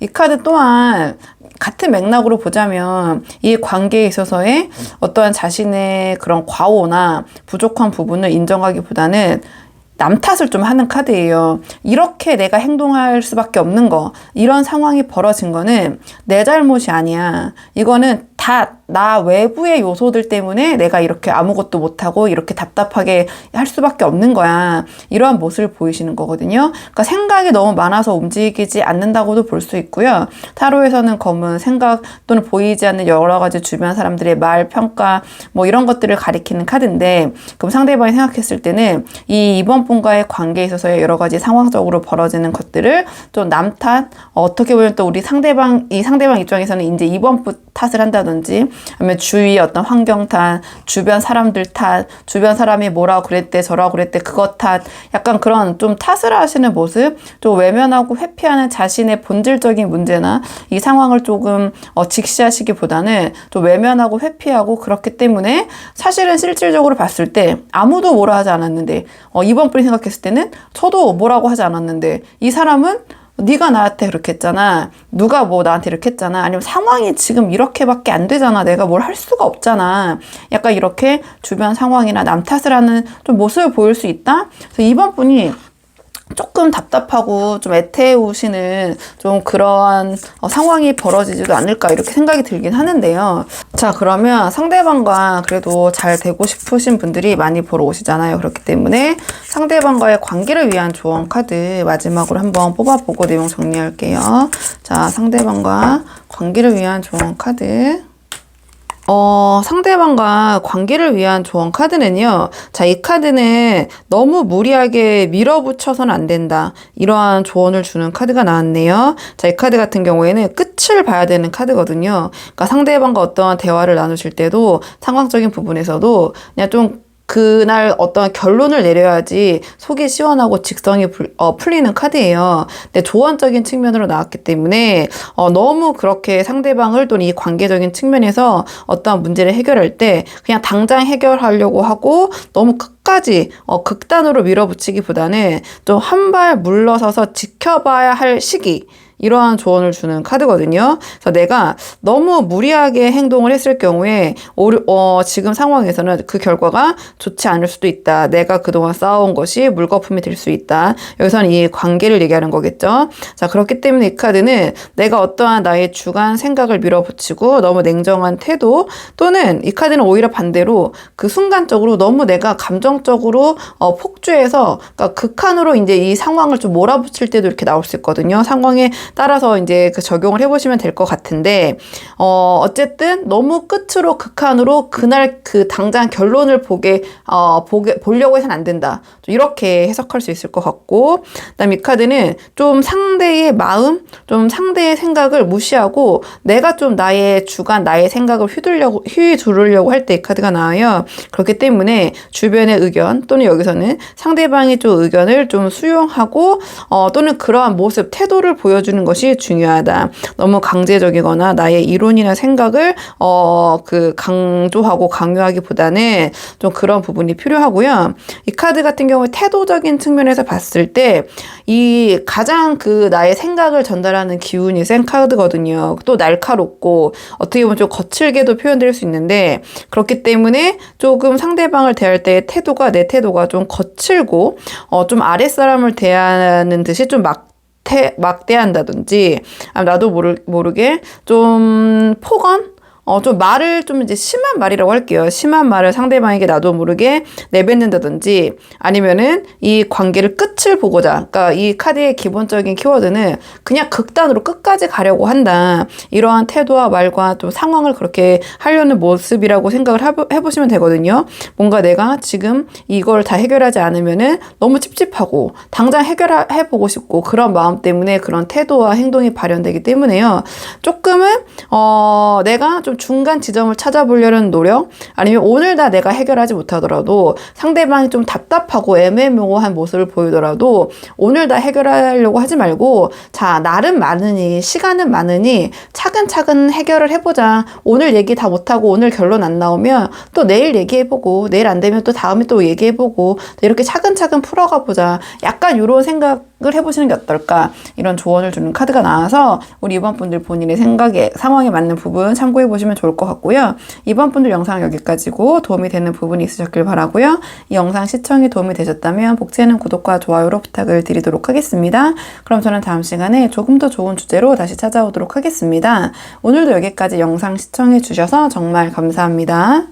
이 카드 또한 같은 맥락으로 보자면 이 관계에 있어서의 어떠한 자신의 그런 과오나 부족한 부분을 인정하기보다는 남 탓을 좀 하는 카드예요. 이렇게 내가 행동할 수밖에 없는 거, 이런 상황이 벌어진 거는 내 잘못이 아니야. 이거는 다 나 외부의 요소들 때문에 내가 이렇게 아무것도 못하고 이렇게 답답하게 할 수밖에 없는 거야. 이러한 모습을 보이시는 거거든요. 그러니까 생각이 너무 많아서 움직이지 않는다고도 볼 수 있고요. 타로에서는 검은 생각 또는 보이지 않는 여러 가지 주변 사람들의 말, 평가 뭐 이런 것들을 가리키는 카드인데 그럼 상대방이 생각했을 때는 이번 분과의 관계에 있어서의 여러 가지 상황적으로 벌어지는 것들을 좀 남 탓, 어떻게 보면 또 우리 상대방 입장에서는 이제 이번 분 탓을 한다든지 아니면 주위의 어떤 환경 탓, 주변 사람들 탓, 주변 사람이 뭐라고 그랬대 저라고 그랬대 그것 탓 약간 그런 좀 탓을 하시는 모습 좀 외면하고 회피하는 자신의 본질적인 문제나 이 상황을 조금 직시하시기보다는 좀 외면하고 회피하고 그렇기 때문에 사실은 실질적으로 봤을 때 아무도 뭐라 하지 않았는데 이번 분이 생각했을 때는 저도 뭐라고 하지 않았는데 이 사람은 네가 나한테 그렇게 했잖아. 누가 뭐 나한테 이렇게 했잖아. 아니면 상황이 지금 이렇게밖에 안 되잖아. 내가 뭘 할 수가 없잖아. 약간 이렇게 주변 상황이나 남 탓을 하는 좀 모습을 보일 수 있다. 그래서 이번 분이 조금 답답하고 좀 애태우시는 좀 그러한 상황이 벌어지지도 않을까 이렇게 생각이 들긴 하는데요. 자, 그러면 상대방과 그래도 잘 되고 싶으신 분들이 많이 보러 오시잖아요. 그렇기 때문에 상대방과의 관계를 위한 조언 카드 마지막으로 한번 뽑아보고 내용 정리할게요. 자, 상대방과 관계를 위한 조언 카드. 상대방과 관계를 위한 조언 카드는요. 자, 이 카드는 너무 무리하게 밀어붙여서는 안 된다. 이러한 조언을 주는 카드가 나왔네요. 자, 이 카드 같은 경우에는 끝을 봐야 되는 카드거든요. 그러니까 상대방과 어떠한 대화를 나누실 때도 상황적인 부분에서도 그냥 좀 그날 어떤 결론을 내려야지 속이 시원하고 직성이 풀리는 카드예요. 근데 조언적인 측면으로 나왔기 때문에 너무 그렇게 상대방을 또는 이 관계적인 측면에서 어떤 문제를 해결할 때 그냥 당장 해결하려고 하고 너무 끝까지 극단으로 밀어붙이기보다는 좀 한 발 물러서서 지켜봐야 할 시기 이러한 조언을 주는 카드거든요. 그래서 내가 너무 무리하게 행동을 했을 경우에 지금 상황에서는 그 결과가 좋지 않을 수도 있다. 내가 그동안 쌓아온 것이 물거품이 될 수 있다. 여기서는 이 관계를 얘기하는 거겠죠. 자, 그렇기 때문에 이 카드는 내가 어떠한 나의 주관 생각을 밀어붙이고 너무 냉정한 태도, 또는 이 카드는 오히려 반대로 그 순간적으로 너무 내가 감정적으로 폭주해서, 그러니까 극한으로 이제 이 상황을 좀 몰아붙일 때도 이렇게 나올 수 있거든요. 상황에 따라서 이제 그 적용을 해보시면 될 것 같은데, 어쨌든 너무 끝으로 극한으로 그날 그 당장 결론을 보려고 해서는 안 된다. 이렇게 해석할 수 있을 것 같고, 그다음 이 카드는 좀 상대의 마음, 좀 상대의 생각을 무시하고 내가 좀 나의 주관, 나의 생각을 휘두르려고 할 때 이 카드가 나와요. 그렇기 때문에 주변의 의견, 또는 여기서는 상대방의 좀 의견을 좀 수용하고 또는 그러한 모습, 태도를 보여주는 것이 중요하다. 너무 강제적이거나 나의 이론이나 생각을 강조하고 강요하기보다는 좀 그런 부분이 필요하고요. 이 카드 같은 경우에 태도적인 측면에서 봤을 때 이 가장 그 나의 생각을 전달하는 기운이 센 카드거든요. 또 날카롭고 어떻게 보면 좀 거칠게도 표현될 수 있는데, 그렇기 때문에 조금 상대방을 대할 때의 내 태도가 좀 거칠고 좀 아랫사람을 대하는 듯이 좀 막대한다든지, 나도 모르게 좀 폭언? 좀 말을 좀 이제 심한 말이라고 할게요. 심한 말을 상대방에게 나도 모르게 내뱉는다든지, 아니면은 이 관계를 끝을 보고자, 그러니까 이 카드의 기본적인 키워드는 그냥 극단으로 끝까지 가려고 한다. 이러한 태도와 말과 좀 상황을 그렇게 하려는 모습이라고 생각을 해보시면 되거든요. 뭔가 내가 지금 이걸 다 해결하지 않으면은 너무 찝찝하고 당장 해결해보고 싶고, 그런 마음 때문에 그런 태도와 행동이 발현되기 때문에요. 조금은 내가 좀 중간 지점을 찾아보려는 노력, 아니면 오늘 다 내가 해결하지 못하더라도 상대방이 좀 답답하고 애매모호한 모습을 보이더라도 오늘 다 해결하려고 하지 말고, 자, 날은 많으니 시간은 많으니 차근차근 해결을 해보자. 오늘 얘기 다 못하고 오늘 결론 안 나오면 또 내일 얘기해보고, 내일 안 되면 또 다음에 또 얘기해보고, 이렇게 차근차근 풀어가 보자. 약간 이런 생각을 해보시는 게 어떨까, 이런 조언을 주는 카드가 나와서 우리 이번 분들 본인의 생각에, 상황에 맞는 부분 참고해 보시면 좋을 것 같고요. 이번 분들 영상 여기까지고, 도움이 되는 부분이 있으셨길 바라고요. 이 영상 시청이 도움이 되셨다면 복제는 구독과 좋아요로 부탁을 드리도록 하겠습니다. 그럼 저는 다음 시간에 조금 더 좋은 주제로 다시 찾아오도록 하겠습니다. 오늘도 여기까지 영상 시청해 주셔서 정말 감사합니다.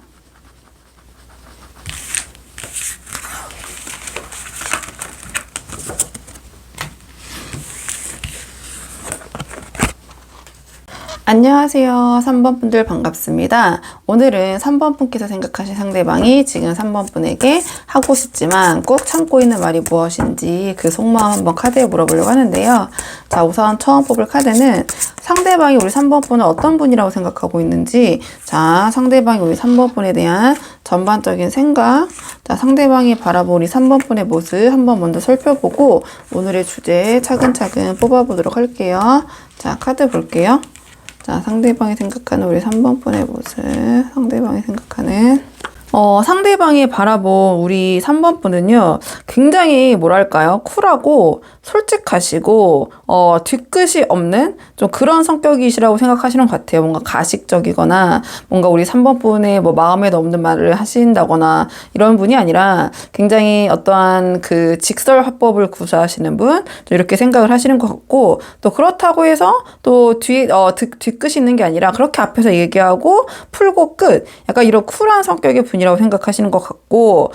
안녕하세요. 3번 분들 반갑습니다. 오늘은 3번 분께서 생각하신 상대방이 지금 3번 분에게 하고 싶지만 꼭 참고 있는 말이 무엇인지 그 속마음 한번 카드에 물어보려고 하는데요. 자, 우선 처음 뽑을 카드는 상대방이 우리 3번 분은 어떤 분이라고 생각하고 있는지, 자, 상대방이 우리 3번 분에 대한 전반적인 생각, 자, 상대방이 바라본 우리 3번 분의 모습 한번 먼저 살펴보고 오늘의 주제 차근차근 뽑아보도록 할게요. 자, 카드 볼게요. 자, 상대방이 생각하는 우리 3번 분의 모습, 상대방이 생각하는 상대방이 바라본 우리 3번 분은요, 굉장히 뭐랄까요, 쿨하고 솔직하시고 뒤끝이 없는 좀 그런 성격이시라고 생각하시는 것 같아요. 뭔가 가식적이거나 뭔가 우리 3번 분의 뭐 마음에 없는 말을 하신다거나 이런 분이 아니라, 굉장히 어떠한 그 직설 화법을 구사하시는 분, 이렇게 생각을 하시는 것 같고, 또 그렇다고 해서 또 뒤끝이 있는 게 아니라 그렇게 앞에서 얘기하고 풀고 끝, 약간 이런 쿨한 성격의 분이라고 생각하시는 것 같고,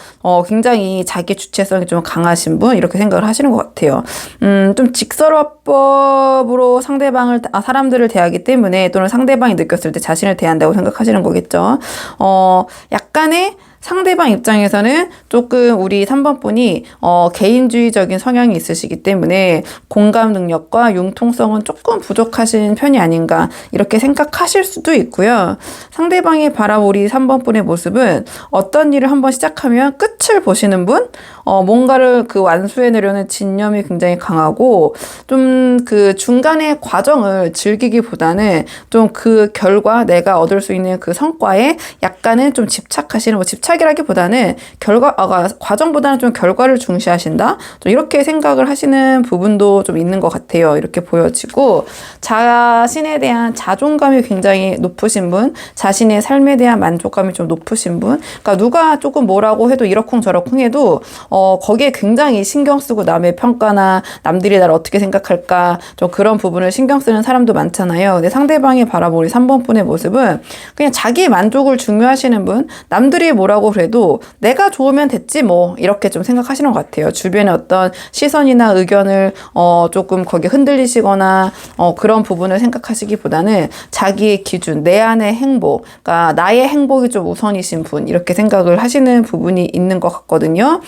굉장히 자기 주체성이 좀 강하신 분, 이렇게 생각을 하시는 것 같아요. 좀 직설화법으로 사람들을 대하기 때문에, 또는 상대방이 느꼈을 때 자신을 대한다고 생각하시는 거겠죠. 약간의 상대방 입장에서는 조금 우리 3번 분이 개인주의적인 성향이 있으시기 때문에 공감 능력과 융통성은 조금 부족하신 편이 아닌가, 이렇게 생각하실 수도 있고요. 상대방이 바라본 우리 3번 분의 모습은 어떤 일을 한번 시작하면 끝을 보시는 분, 뭔가를 그 완수해내려는 진념이 굉장히 강하고, 좀 그 중간의 과정을 즐기기보다는 좀 그 결과, 내가 얻을 수 있는 그 성과에 약간은 좀 집착하시는, 집착이 생각이라기보다는 과정보다는 좀 결과를 중시하신다. 좀 이렇게 생각을 하시는 부분도 좀 있는 것 같아요. 이렇게 보여지고 자신에 대한 자존감이 굉장히 높으신 분, 자신의 삶에 대한 만족감이 좀 높으신 분. 그러니까 누가 조금 뭐라고 해도 이러쿵저러쿵 해도 거기에 굉장히 신경 쓰고 남의 평가나 남들이 나를 어떻게 생각할까 좀 그런 부분을 신경 쓰는 사람도 많잖아요. 근데 상대방이 바라보는 우리 3번 분의 모습은 그냥 자기 만족을 중요하시는 분, 남들이 뭐라고 그래도 내가 좋으면 됐지 뭐 이렇게 좀 생각하시는 것 같아요. 주변의 어떤 시선이나 의견을 조금 거기에 흔들리시거나 그런 부분을 생각하시기보다는 자기의 기준, 내 안의 행복, 그러니까 나의 행복이 좀 우선이신 분 이렇게 생각을 하시는 부분이 있는 것 같거든요.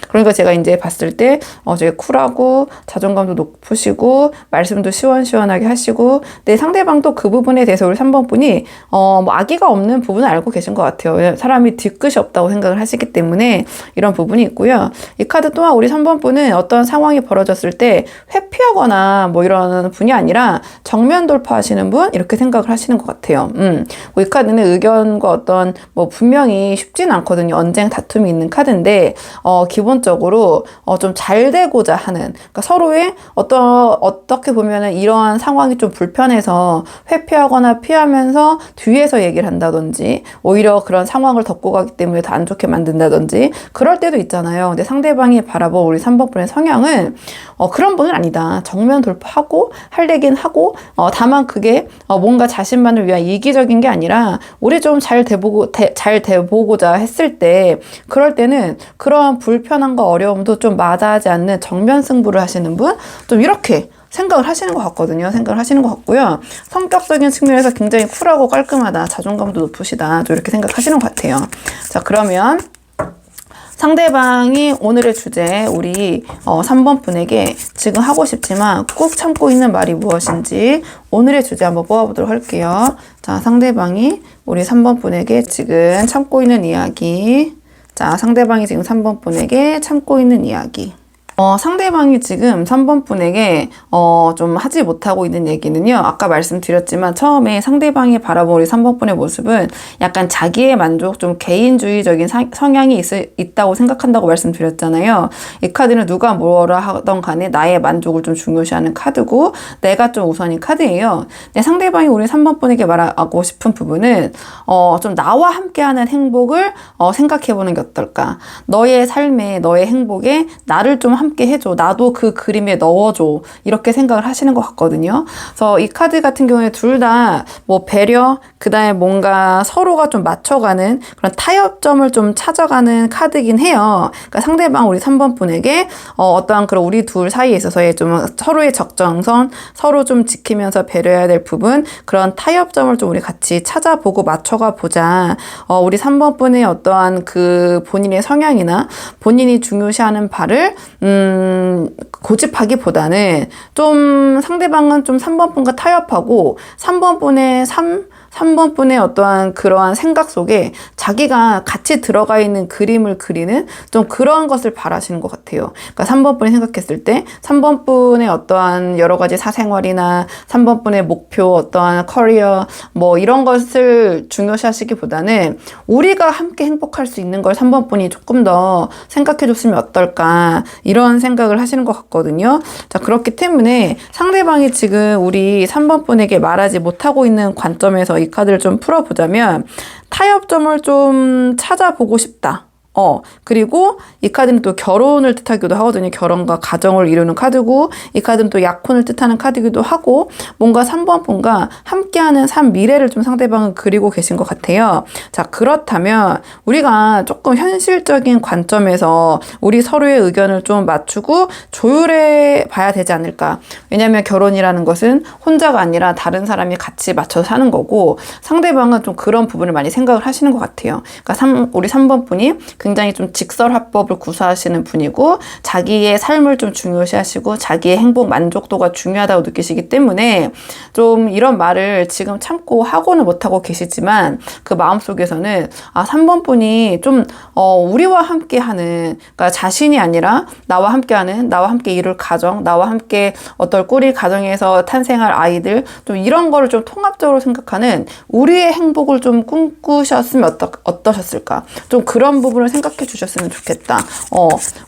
그러니까 제가 이제 봤을 때 되게 쿨하고 자존감도 높으시고 말씀도 시원시원하게 하시고 내 상대방도 그 부분에 대해서 우리 3번 분이 뭐 악의가 없는 부분을 알고 계신 것 같아요. 사람이 뒤끝이 없다고 생각을 하시기 때문에 이런 부분이 있고요. 이 카드 또한 우리 3번 분은 어떤 상황이 벌어졌을 때 회피하거나 뭐 이런 분이 아니라 정면 돌파하시는 분 이렇게 생각을 하시는 것 같아요. 이 카드는 의견과 어떤 뭐 분명히 쉽진 않거든요. 언쟁 다툼이 있는 카드인데 기본적으로 좀 잘 되고자 하는 그러니까 서로의 어떻게 보면은 이러한 상황이 좀 불편해서 회피하거나 피하면서 뒤에서 얘기를 한다든지 오히려 그런 상황을 덮고 가기 때문에 더 안 좋게 만든다든지 그럴 때도 있잖아요. 근데 상대방이 바라본 우리 3번 분의 성향은 그런 분은 아니다. 정면 돌파하고 할 얘기는 하고 다만 그게 뭔가 자신만을 위한 이기적인 게 아니라 우리 좀 잘 돼보고자 했을 때 그럴 때는 그런 불편함과 어려움도 좀 마다하지 않는 정면 승부를 하시는 분 좀 이렇게 생각을 하시는 것 같거든요. 생각을 하시는 것 같고요. 성격적인 측면에서 굉장히 쿨하고 깔끔하다. 자존감도 높으시다. 좀 이렇게 생각하시는 것 같아요. 자, 그러면 상대방이 오늘의 주제 우리 3번 분에게 지금 하고 싶지만 꾹 참고 있는 말이 무엇인지 오늘의 주제 한번 뽑아보도록 할게요. 자, 상대방이 우리 3번 분에게 지금 참고 있는 이야기. 자, 상대방이 지금 3번 분에게 참고 있는 이야기. 상대방이 지금 3번 분에게 좀 하지 못하고 있는 얘기는요. 아까 말씀드렸지만 처음에 상대방이 바라본 우리 3번 분의 모습은 약간 자기의 만족, 좀 개인주의적인 성향이 있다고 생각한다고 말씀드렸잖아요. 이 카드는 누가 뭐라 하던 간에 나의 만족을 좀 중요시하는 카드고 내가 좀 우선인 카드예요. 근데 상대방이 우리 3번 분에게 말하고 싶은 부분은 좀 나와 함께하는 행복을 생각해보는 게 어떨까. 너의 삶에 너의 행복에 나를 좀 함께 해줘. 나도 그 그림에 넣어줘. 이렇게 생각을 하시는 것 같거든요. 그래서 이 카드 같은 경우에 둘 다 뭐 배려, 그 다음에 뭔가 서로가 좀 맞춰가는 그런 타협점을 좀 찾아가는 카드긴 해요. 그러니까 상대방 우리 3번 분에게 어떠한 그런 우리 둘 사이에 있어서의 좀 서로의 적정선, 서로 좀 지키면서 배려해야 될 부분, 그런 타협점을 좀 우리 같이 찾아보고 맞춰가 보자. 우리 3번 분의 어떠한 그 본인의 성향이나 본인이 중요시하는 바를 고집하기보다는 좀 상대방은 좀 3번 분과 타협하고 3번 분의 어떠한 그러한 생각 속에 자기가 같이 들어가 있는 그림을 그리는 좀 그런 것을 바라시는 것 같아요. 그러니까 3번 분이 생각했을 때 3번 분의 어떠한 여러 가지 사생활이나 3번 분의 목표, 어떠한 커리어 뭐 이런 것을 중요시하시기보다는 우리가 함께 행복할 수 있는 걸 3번 분이 조금 더 생각해 줬으면 어떨까 이런 생각을 하시는 것 같거든요. 자, 그렇기 때문에 상대방이 지금 우리 3번 분에게 말하지 못하고 있는 관점에서 이 카드를 좀 풀어보자면 타협점을 좀 찾아보고 싶다. 그리고 이 카드는 또 결혼을 뜻하기도 하거든요. 결혼과 가정을 이루는 카드고 이 카드는 또 약혼을 뜻하는 카드이기도 하고 뭔가 3번 분과 함께하는 삶 미래를 좀 상대방은 그리고 계신 것 같아요. 자, 그렇다면 우리가 조금 현실적인 관점에서 우리 서로의 의견을 좀 맞추고 조율해 봐야 되지 않을까. 왜냐하면 결혼이라는 것은 혼자가 아니라 다른 사람이 같이 맞춰서 사는 거고 상대방은 좀 그런 부분을 많이 생각을 하시는 것 같아요. 그러니까 우리 3번 분이 굉장히 좀 직설화법을 구사하시는 분이고 자기의 삶을 좀 중요시하시고 자기의 행복 만족도가 중요하다고 느끼시기 때문에 좀 이런 말을 지금 참고 하고는 못하고 계시지만 그 마음속에서는 3번 분이 좀 우리와 함께하는, 그러니까 자신이 아니라 나와 함께하는, 나와 함께 이룰 가정, 나와 함께 어떤 꾸릴 가정에서 탄생할 아이들, 좀 이런 거를 좀 통합적으로 생각하는 우리의 행복을 좀 꿈꾸셨으면 어떠셨을까? 좀 그런 부분을 생각해 주셨으면 좋겠다.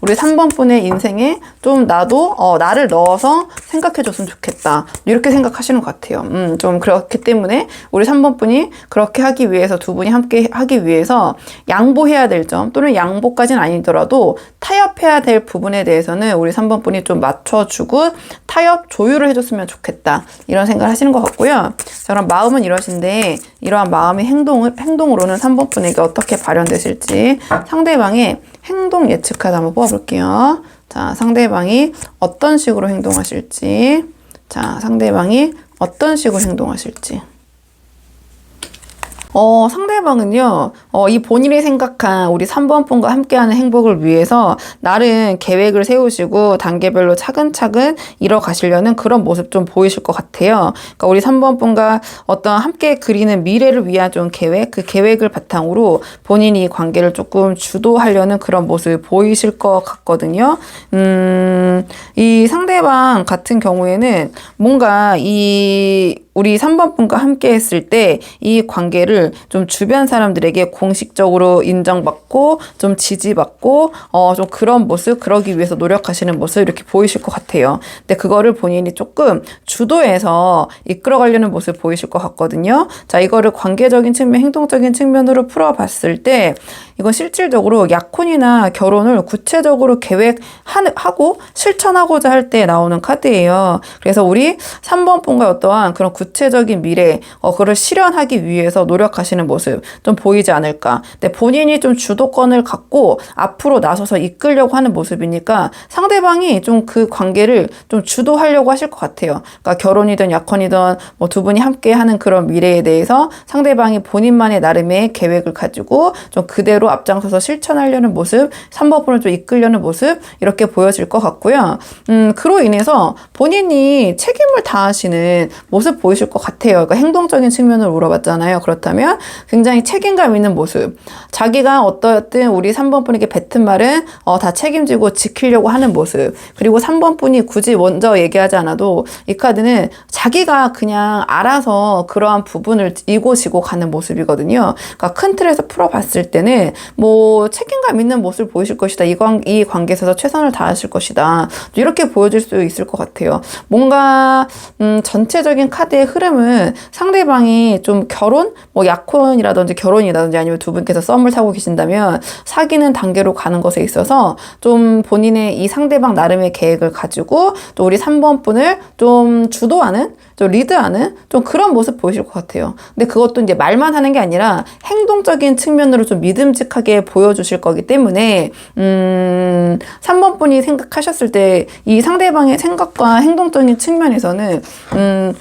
우리 3번 분의 인생에 좀 나도 나를 넣어서 생각해 줬으면 좋겠다. 이렇게 생각하시는 것 같아요. 좀 그렇기 때문에 우리 3번 분이 그렇게 하기 위해서, 두 분이 함께 하기 위해서 양보해야 될 점, 또는 양보까지는 아니더라도 타협해야 될 부분에 대해서는 우리 3번 분이 좀 맞춰주고 타협 조율을 해줬으면 좋겠다. 이런 생각을 하시는 것 같고요. 자, 그럼 마음은 이러신데 이러한 마음의 행동으로는 3번 분에게 어떻게 발현되실지 상대방의 행동 예측 카드 한번 뽑아볼게요. 자, 상대방이 어떤 식으로 행동하실지. 자, 상대방이 어떤 식으로 행동하실지. 상대방은요, 이 본인이 생각한 우리 3번 분과 함께하는 행복을 위해서 나름 계획을 세우시고 단계별로 차근차근 이뤄가시려는 그런 모습 좀 보이실 것 같아요. 그러니까 우리 3번 분과 어떤 함께 그리는 미래를 위한 좀 계획, 그 계획을 바탕으로 본인이 관계를 조금 주도하려는 그런 모습 보이실 것 같거든요. 이 상대방 같은 경우에는 뭔가 우리 3번 분과 함께 했을 때 이 관계를 좀 주변 사람들에게 공식적으로 인정받고 좀 지지받고 좀 그런 모습, 그러기 위해서 노력하시는 모습 이렇게 보이실 것 같아요. 근데 그거를 본인이 조금 주도해서 이끌어가려는 모습 보이실 것 같거든요. 자, 이거를 관계적인 측면, 행동적인 측면으로 풀어봤을 때 이건 실질적으로 약혼이나 결혼을 구체적으로 계획하고 실천하고자 할 때 나오는 카드예요. 그래서 우리 3번 분과 어떠한 그런 구체적인 미래, 그거를 실현하기 위해서 노력하시는 모습 좀 보이지 않을까. 근데 본인이 좀 주도권을 갖고 앞으로 나서서 이끌려고 하는 모습이니까 상대방이 좀 그 관계를 좀 주도하려고 하실 것 같아요. 그러니까 결혼이든 약혼이든 뭐 두 분이 함께 하는 그런 미래에 대해서 상대방이 본인만의 나름의 계획을 가지고 좀 그대로 앞장서서 실천하려는 모습, 3번 분을 좀 이끌려는 모습 이렇게 보여질 것 같고요. 그로 인해서 본인이 책임을 다하시는 모습 보이실 것 같아요. 그러니까 행동적인 측면을 물어봤잖아요. 그렇다면 굉장히 책임감 있는 모습. 자기가 어떻든 우리 3번 분에게 뱉은 말은 다 책임지고 지키려고 하는 모습. 그리고 3번 분이 굳이 먼저 얘기하지 않아도 이 카드는 자기가 그냥 알아서 그러한 부분을 이고지고 가는 모습이거든요. 그러니까 큰 틀에서 풀어봤을 때는 뭐 책임감 있는 모습을 보이실 것이다. 이 관계에서 최선을 다하실 것이다. 이렇게 보여질 수 있을 것 같아요. 뭔가 전체적인 카드의 흐름은 상대방이 좀 결혼, 뭐 약혼이라든지 결혼이라든지 아니면 두 분께서 썸을 타고 계신다면 사귀는 단계로 가는 것에 있어서 좀 본인의 이 상대방 나름의 계획을 가지고 또 우리 3번 분을 좀 주도하는, 좀 리드하는 좀 그런 모습 보이실 것 같아요. 근데 그것도 이제 말만 하는 게 아니라 행동적인 측면으로 좀 믿음직하게 보여주실 거기 때문에 3번 분이 생각하셨을 때 이 상대방의 생각과 행동적인 측면에서는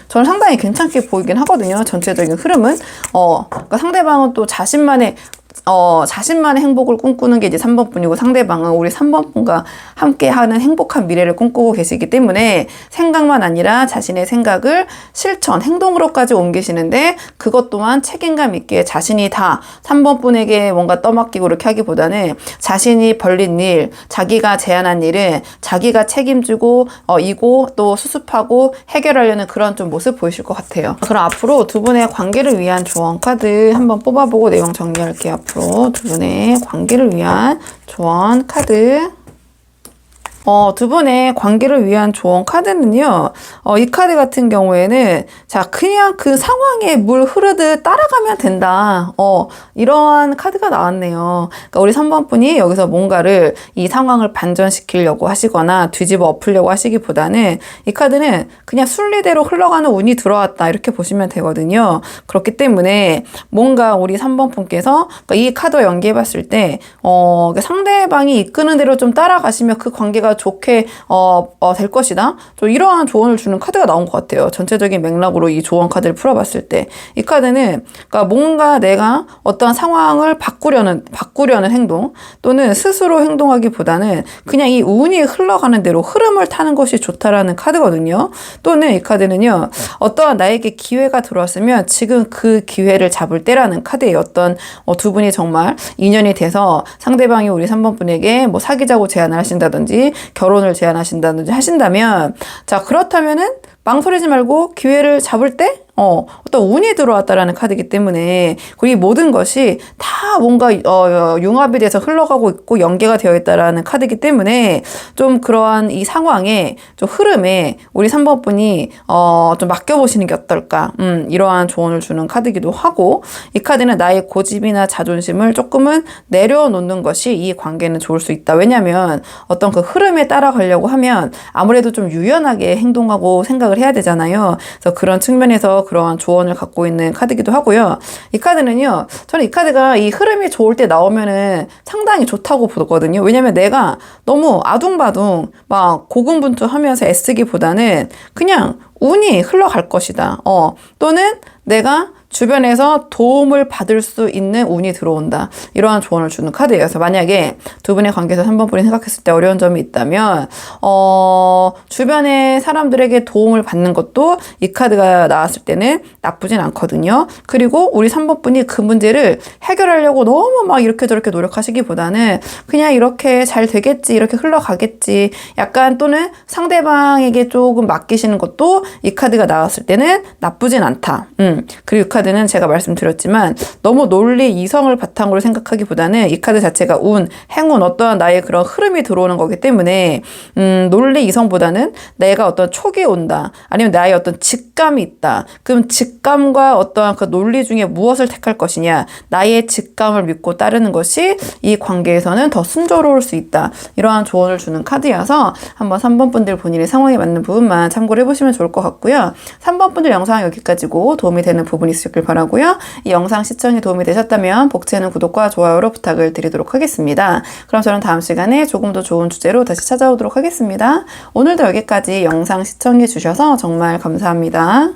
저는 상당히 괜찮게 보이긴 하거든요. 전체적인 흐름은. 그러니까 상대방은 또 자신만의 행복을 꿈꾸는 게 이제 3번 분이고 상대방은 우리 3번 분과 함께하는 행복한 미래를 꿈꾸고 계시기 때문에 생각만 아니라 자신의 생각을 실천, 행동으로까지 옮기시는데 그것 또한 책임감 있게 자신이 다 3번 분에게 뭔가 떠맡기고 이렇게 하기보다는 자신이 벌린 일, 자기가 제안한 일은 자기가 책임지고 이고 또 수습하고 해결하려는 그런 좀 모습 보이실 것 같아요. 그럼 앞으로 두 분의 관계를 위한 조언 카드 한번 뽑아보고 내용 정리할게요. 앞으로 두 분의 관계를 위한 조언 카드. 두 분의 관계를 위한 조언 카드는요, 이 카드 같은 경우에는, 자, 그냥 그 상황에 물 흐르듯 따라가면 된다. 이러한 카드가 나왔네요. 그러니까 우리 3번 분이 여기서 뭔가를 이 상황을 반전시키려고 하시거나 뒤집어 엎으려고 하시기보다는 이 카드는 그냥 순리대로 흘러가는 운이 들어왔다. 이렇게 보시면 되거든요. 그렇기 때문에 뭔가 우리 3번 분께서 그러니까 이 카드 연기해 봤을 때, 상대방이 이끄는 대로 좀 따라가시면 그 관계가 관계가 좋게 될 것이다. 좀 이러한 조언을 주는 카드가 나온 것 같아요. 전체적인 맥락으로 이 조언 카드를 풀어봤을 때 이 카드는 그러니까 뭔가 내가 어떤 상황을 바꾸려는 행동 또는 스스로 행동하기보다는 그냥 이 운이 흘러가는 대로 흐름을 타는 것이 좋다라는 카드거든요. 또는 이 카드는요, 어떠한 나에게 기회가 들어왔으면 지금 그 기회를 잡을 때라는 카드예요. 어떤 두 분이 정말 인연이 돼서 상대방이 우리 3번 분에게 뭐 사귀자고 제안을 하신다든지 결혼을 제안하신다든지 하신다면, 자, 그렇다면은 망설이지 말고 기회를 잡을 때 어떤 운이 들어왔다라는 카드이기 때문에, 그리고 이 모든 것이 다 뭔가 융합이 돼서 흘러가고 있고 연계가 되어 있다라는 카드이기 때문에 좀 그러한 이 상황에 좀 흐름에 우리 3번 분이 좀 맡겨보시는 게 어떨까, 이러한 조언을 주는 카드이기도 하고, 이 카드는 나의 고집이나 자존심을 조금은 내려놓는 것이 이 관계는 좋을 수 있다. 왜냐하면 어떤 그 흐름에 따라가려고 하면 아무래도 좀 유연하게 행동하고 생각을 해야 되잖아요. 그래서 그런 측면에서 그러한 조언을 갖고 있는 카드이기도 하고요. 이 카드는요, 저는 이 카드가 이 흐름이 좋을 때 나오면은 상당히 좋다고 보거든요. 왜냐면 내가 너무 아둥바둥 막 고군분투하면서 애쓰기보다는 그냥 운이 흘러갈 것이다. 또는 내가 주변에서 도움을 받을 수 있는 운이 들어온다. 이러한 조언을 주는 카드예요. 그래서 만약에 두 분의 관계에서 3번 분이 생각했을 때 어려운 점이 있다면 주변의 사람들에게 도움을 받는 것도 이 카드가 나왔을 때는 나쁘진 않거든요. 그리고 우리 3번 분이 그 문제를 해결하려고 너무 막 이렇게 저렇게 노력하시기보다는 그냥 이렇게 잘 되겠지, 이렇게 흘러가겠지, 약간, 또는 상대방에게 조금 맡기시는 것도 이 카드가 나왔을 때는 나쁘진 않다. 그리고 이 카드는 제가 말씀드렸지만 너무 논리, 이성을 바탕으로 생각하기보다는 이 카드 자체가 운, 행운, 어떠한 나의 그런 흐름이 들어오는 거기 때문에 논리, 이성보다는 내가 어떤 촉이 온다, 아니면 나의 어떤 직감이 있다. 그럼 직감과 어떠한 그 논리 중에 무엇을 택할 것이냐, 나의 직감을 믿고 따르는 것이 이 관계에서는 더 순조로울 수 있다. 이러한 조언을 주는 카드여서 한번 3번 분들 본인의 상황에 맞는 부분만 참고를 해보시면 좋을 것 같고요. 3번 분들 영상 여기까지고 도움이 되는 부분이 있으셨길 바라고요. 이 영상 시청에 도움이 되셨다면 복채는 구독과 좋아요로 부탁을 드리도록 하겠습니다. 그럼 저는 다음 시간에 조금 더 좋은 주제로 다시 찾아오도록 하겠습니다. 오늘도 여기까지 영상 시청해 주셔서 정말 감사합니다.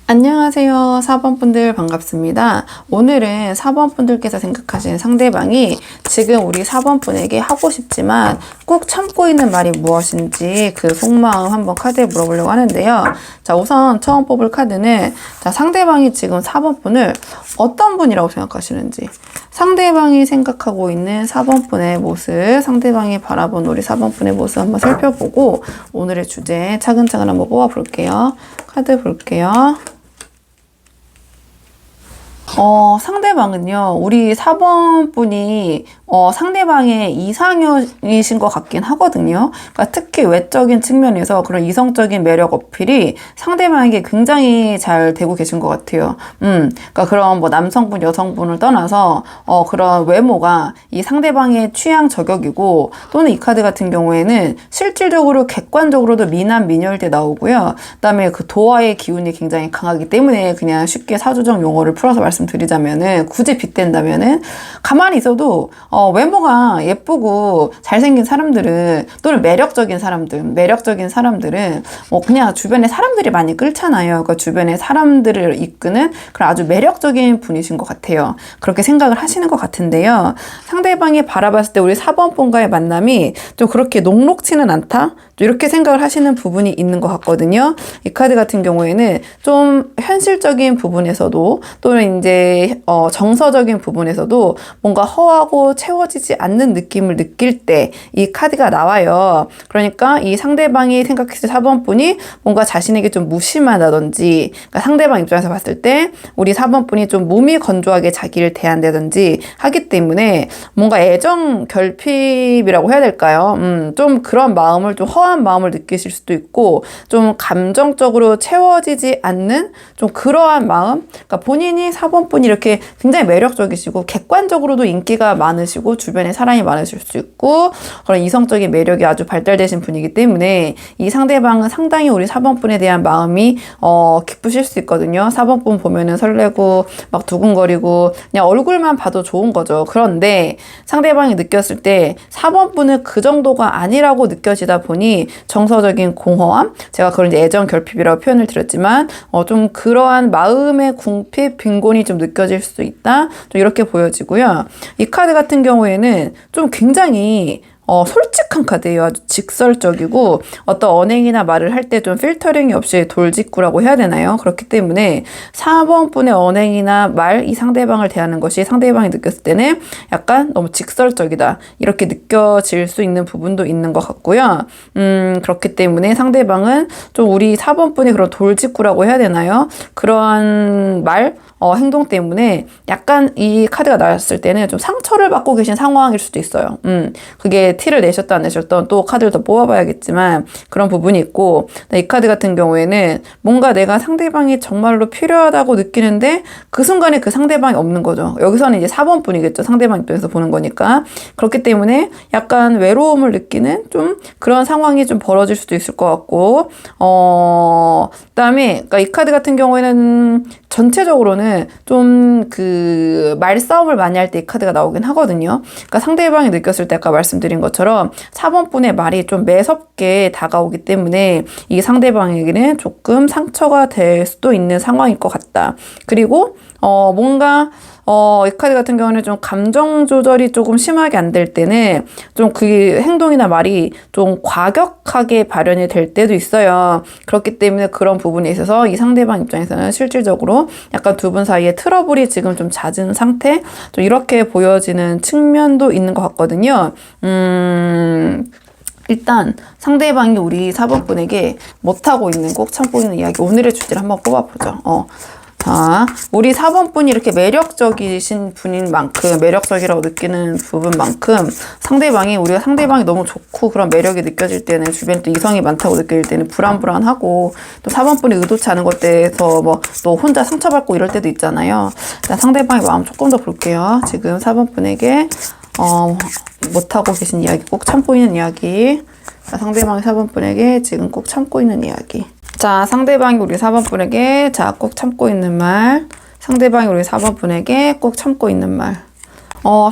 안녕하세요. 4번 분들 반갑습니다. 오늘은 4번 분들께서 생각하시는 상대방이 지금 우리 4번 분에게 하고 싶지만 꾹 참고 있는 말이 무엇인지 그 속마음 한번 카드에 물어보려고 하는데요. 자, 우선 처음 뽑을 카드는, 자, 상대방이 지금 4번 분을 어떤 분이라고 생각하시는지, 상대방이 생각하고 있는 4번 분의 모습, 상대방이 바라본 우리 4번 분의 모습 한번 살펴보고 오늘의 주제 차근차근 한번 뽑아볼게요. 카드 볼게요. 상대방은요, 우리 4번 분이 상대방의 이상형이신 것 같긴 하거든요. 그러니까 특히 외적인 측면에서 그런 이성적인 매력 어필이 상대방에게 굉장히 잘 되고 계신 것 같아요. 그러니까 그런 뭐 남성분, 여성분을 떠나서 그런 외모가 이 상대방의 취향 저격이고, 또는 이 카드 같은 경우에는 실질적으로 객관적으로도 미남, 미녀일 때 나오고요. 그다음에 그 도화의 기운이 굉장히 강하기 때문에 그냥 쉽게 사주적 용어를 풀어서 말씀드리자면은, 굳이 빗댄다면은 가만히 있어도 외모가 예쁘고 잘생긴 사람들은, 또는 매력적인 사람들은 뭐 그냥 주변에 사람들이 많이 끌잖아요. 그러니까 주변에 사람들을 이끄는 그런 아주 매력적인 분이신 것 같아요. 그렇게 생각을 하시는 것 같은데요. 상대방이 바라봤을 때 우리 4번 분과의 만남이 좀 그렇게 녹록치는 않다? 이렇게 생각을 하시는 부분이 있는 것 같거든요. 이 카드 같은 경우에는 좀 현실적인 부분에서도, 또는 이제 정서적인 부분에서도 뭔가 허하고 채워지지 않는 느낌을 느낄 때 이 카드가 나와요. 그러니까 이 상대방이 생각했을 4번 분이 뭔가 자신에게 좀 무심하다든지, 그러니까 상대방 입장에서 봤을 때 우리 4번 분이 좀 몸이 건조하게 자기를 대한다든지 하기 때문에 뭔가 애정 결핍이라고 해야 될까요? 좀 그런 마음을, 좀 허한 마음을 느끼실 수도 있고, 좀 감정적으로 채워지지 않는 좀 그러한 마음, 그러니까 본인이 4번 분이 이렇게 굉장히 매력적이시고 객관적으로도 인기가 많으시고 많으시고 주변에 사람이 많으실 수 있고 그런 이성적인 매력이 아주 발달되신 분이기 때문에 이 상대방은 상당히 우리 4번분에 대한 마음이 기쁘실 수 있거든요. 4번분 보면은 설레고 막 두근거리고 그냥 얼굴만 봐도 좋은 거죠. 그런데 상대방이 느꼈을 때 4번분은 그 정도가 아니라고 느껴지다 보니 정서적인 공허함, 제가 그걸 이제 애정 결핍이라고 표현을 드렸지만 좀 그러한 마음의 궁핍, 빈곤이 좀 느껴질 수 있다. 좀 이렇게 보여지고요. 이 카드 같은 경우에는 좀 굉장히 솔직한 카드예요. 아주 직설적이고 어떤 언행이나 말을 할 때 좀 필터링이 없이 돌직구라고 해야 되나요? 그렇기 때문에 4번분의 언행이나 말, 이 상대방을 대하는 것이 상대방이 느꼈을 때는 약간 너무 직설적이다. 이렇게 느껴질 수 있는 부분도 있는 것 같고요. 그렇기 때문에 상대방은 좀 우리 4번분이 그런 돌직구라고 해야 되나요? 그런 말, 행동 때문에 약간 이 카드가 나왔을 때는 좀 상처를 받고 계신 상황일 수도 있어요. 그게 티를 내셨다 안 내셨던 또 카드를 더 뽑아봐야겠지만 그런 부분이 있고, 이 카드 같은 경우에는 뭔가 내가 상대방이 정말로 필요하다고 느끼는데 그 순간에 그 상대방이 없는 거죠. 여기서는 이제 4번 분이겠죠. 상대방 입장에서 보는 거니까. 그렇기 때문에 약간 외로움을 느끼는 좀 그런 상황이 좀 벌어질 수도 있을 것 같고, 그다음에 그러니까 이 카드 같은 경우에는 전체적으로는 좀 그 말싸움을 많이 할 때 이 카드가 나오긴 하거든요. 그러니까 상대방이 느꼈을 때 아까 말씀드린 것처럼 4번분의 말이 좀 매섭게 다가오기 때문에 이 상대방에게는 조금 상처가 될 수도 있는 상황일 것 같다. 그리고 뭔가 이 카드 같은 경우는 좀 감정 조절이 조금 심하게 안 될 때는 좀 그 행동이나 말이 좀 과격하게 발현이 될 때도 있어요. 그렇기 때문에 그런 부분에 있어서 이 상대방 입장에서는 실질적으로 약간 두 분 사이에 트러블이 지금 좀 잦은 상태? 좀 이렇게 보여지는 측면도 있는 것 같거든요. 일단 상대방이 우리 4번분에게 못하고 있는, 꼭 참고 있는 이야기, 오늘의 주제를 한번 뽑아보죠. 자, 우리 4번분이 이렇게 매력적이신 분인 만큼, 매력적이라고 느끼는 부분만큼 우리가 상대방이 너무 좋고 그런 매력이 느껴질 때는, 주변에 또 이성이 많다고 느껴질 때는 불안불안하고, 또 4번분이 의도치 않은 것들에서 뭐 또 혼자 상처받고 이럴 때도 있잖아요. 일단 상대방의 마음 조금 더 볼게요. 지금 4번분에게 못하고 계신 이야기, 꼭 참고 있는 이야기. 자, 상대방이 4번분에게 지금 꼭 참고 있는 이야기. 자, 상대방이 우리 4번분에게 꼭 참고 있는 말. 상대방이 우리 4번분에게 꼭 참고 있는 말.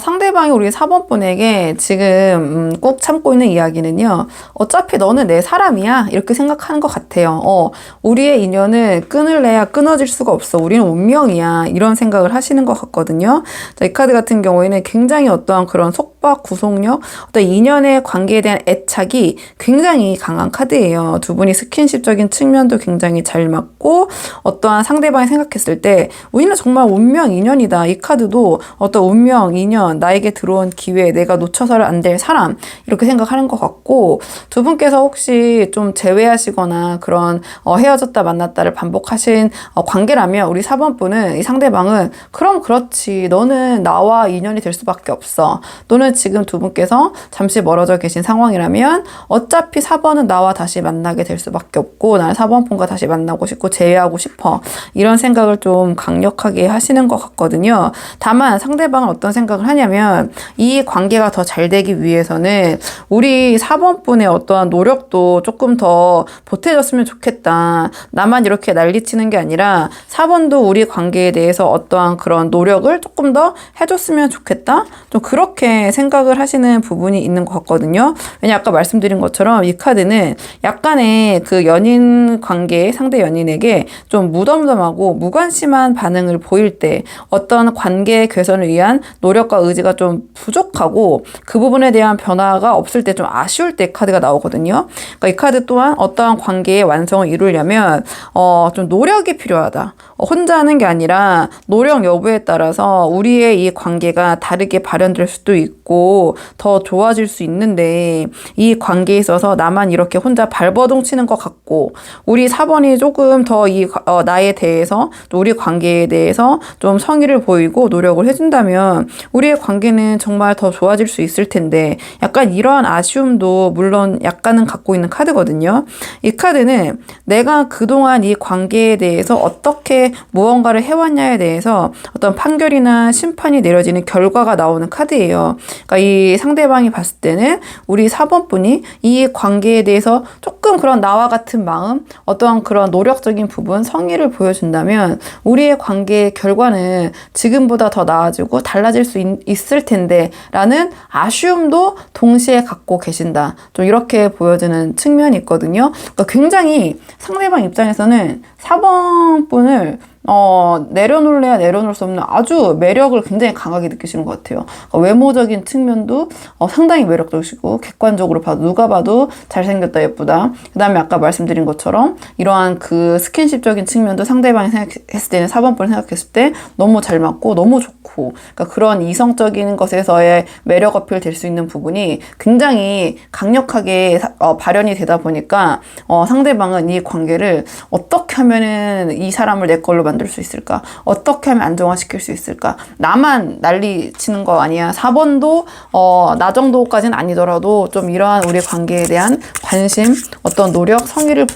상대방이 우리 4번분에게 지금 꼭 참고 있는 이야기는요. 어차피 너는 내 사람이야. 이렇게 생각하는 것 같아요. 우리의 인연을 끊을래야 끊어질 수가 없어. 우리는 운명이야. 이런 생각을 하시는 것 같거든요. 자, 이 카드 같은 경우에는 굉장히 어떠한 그런 속박, 구속력, 어떤 인연의 관계에 대한 애착이 굉장히 강한 카드예요. 두 분이 스킨십적인 측면도 굉장히 잘 맞고, 어떠한 상대방이 생각했을 때 우리는 정말 운명, 인연이다. 이 카드도 어떤 운명, 인연, 나에게 들어온 기회, 내가 놓쳐서는 안 될 사람, 이렇게 생각하는 것 같고, 두 분께서 혹시 좀 재회하시거나 그런 헤어졌다 만났다를 반복하신 관계라면 우리 4번분은, 이 상대방은 그럼 그렇지, 너는 나와 인연이 될 수밖에 없어. 너는 지금 두 분께서 잠시 멀어져 계신 상황이라면 어차피 4번은 나와 다시 만나게 될 수밖에 없고, 나는 4번분과 다시 만나고 싶고 재회하고 싶어. 이런 생각을 좀 강력하게 하시는 것 같거든요. 다만 상대방은 어떤 생각을 하냐면, 이 관계가 더 잘 되기 위해서는 우리 4번분의 어떠한 노력도 조금 더 보태졌으면 좋겠다. 나만 이렇게 난리치는 게 아니라 4번도 우리 관계에 대해서 어떠한 그런 노력을 조금 더 해줬으면 좋겠다. 좀 그렇게 생각을 하시는 부분이 있는 것 같거든요. 왜냐, 아까 말씀드린 것처럼 이 카드는 약간의 그 연인 관계, 상대 연인에게 좀 무덤덤하고 무관심한 반응을 보일 때, 어떤 관계 개선을 위한 노력과 의지가 좀 부족하고 그 부분에 대한 변화가 없을 때 좀 아쉬울 때 카드가 나오거든요. 그러니까 이 카드 또한 어떠한 관계의 완성을 이루려면 좀 노력이 필요하다. 혼자 하는 게 아니라 노력 여부에 따라서 우리의 이 관계가 다르게 발현될 수도 있고, 있고 더 좋아질 수 있는데 이 관계에 있어서 나만 이렇게 혼자 발버둥 치는 것 같고 우리 4번이 조금 더 나에 대해서 또 우리 관계에 대해서 좀 성의를 보이고 노력을 해준다면 우리의 관계는 정말 더 좋아질 수 있을 텐데 약간 이러한 아쉬움도 물론 약간은 갖고 있는 카드거든요. 이 카드는 내가 그동안 이 관계에 대해서 어떻게 무언가를 해왔냐에 대해서 어떤 판결이나 심판이 내려지는 결과가 나오는 카드예요. 그러니까 이 상대방이 봤을 때는 우리 4번 분이 이 관계에 대해서 조금 그런 나와 같은 마음, 어떠한 그런 노력적인 부분, 성의를 보여준다면 우리의 관계의 결과는 지금보다 더 나아지고 달라질 수 있을 텐데 라는 아쉬움도 동시에 갖고 계신다. 좀 이렇게 보여지는 측면이 있거든요. 그러니까 굉장히 상대방 입장에서는 4번 분을 내려놓을래야 내려놓을 수 없는 아주 매력을 굉장히 강하게 느끼시는 것 같아요. 외모적인 측면도 상당히 매력적이시고 객관적으로 봐도 누가 봐도 잘생겼다 예쁘다. 그 다음에 아까 말씀드린 것처럼 이러한 그 스킨십적인 측면도 상대방이 생각했을 때는 4번 분을 생각했을 때 너무 잘 맞고 너무 좋고 그러니까 그런 이성적인 것에서의 매력 어필 될 수 있는 부분이 굉장히 강력하게 발현이 되다 보니까 상대방은 이 관계를 어떻게 하면은 이 사람을 내 걸로 만들 수 있을까? 어떻게 하면 안정화시킬 수 있을까? 나만 난리 치는 거 아니야. 4번도 나 정도까지는 아니더라도 좀 이러한 우리 관계에 대한 관심, 어떤 노력, 성의를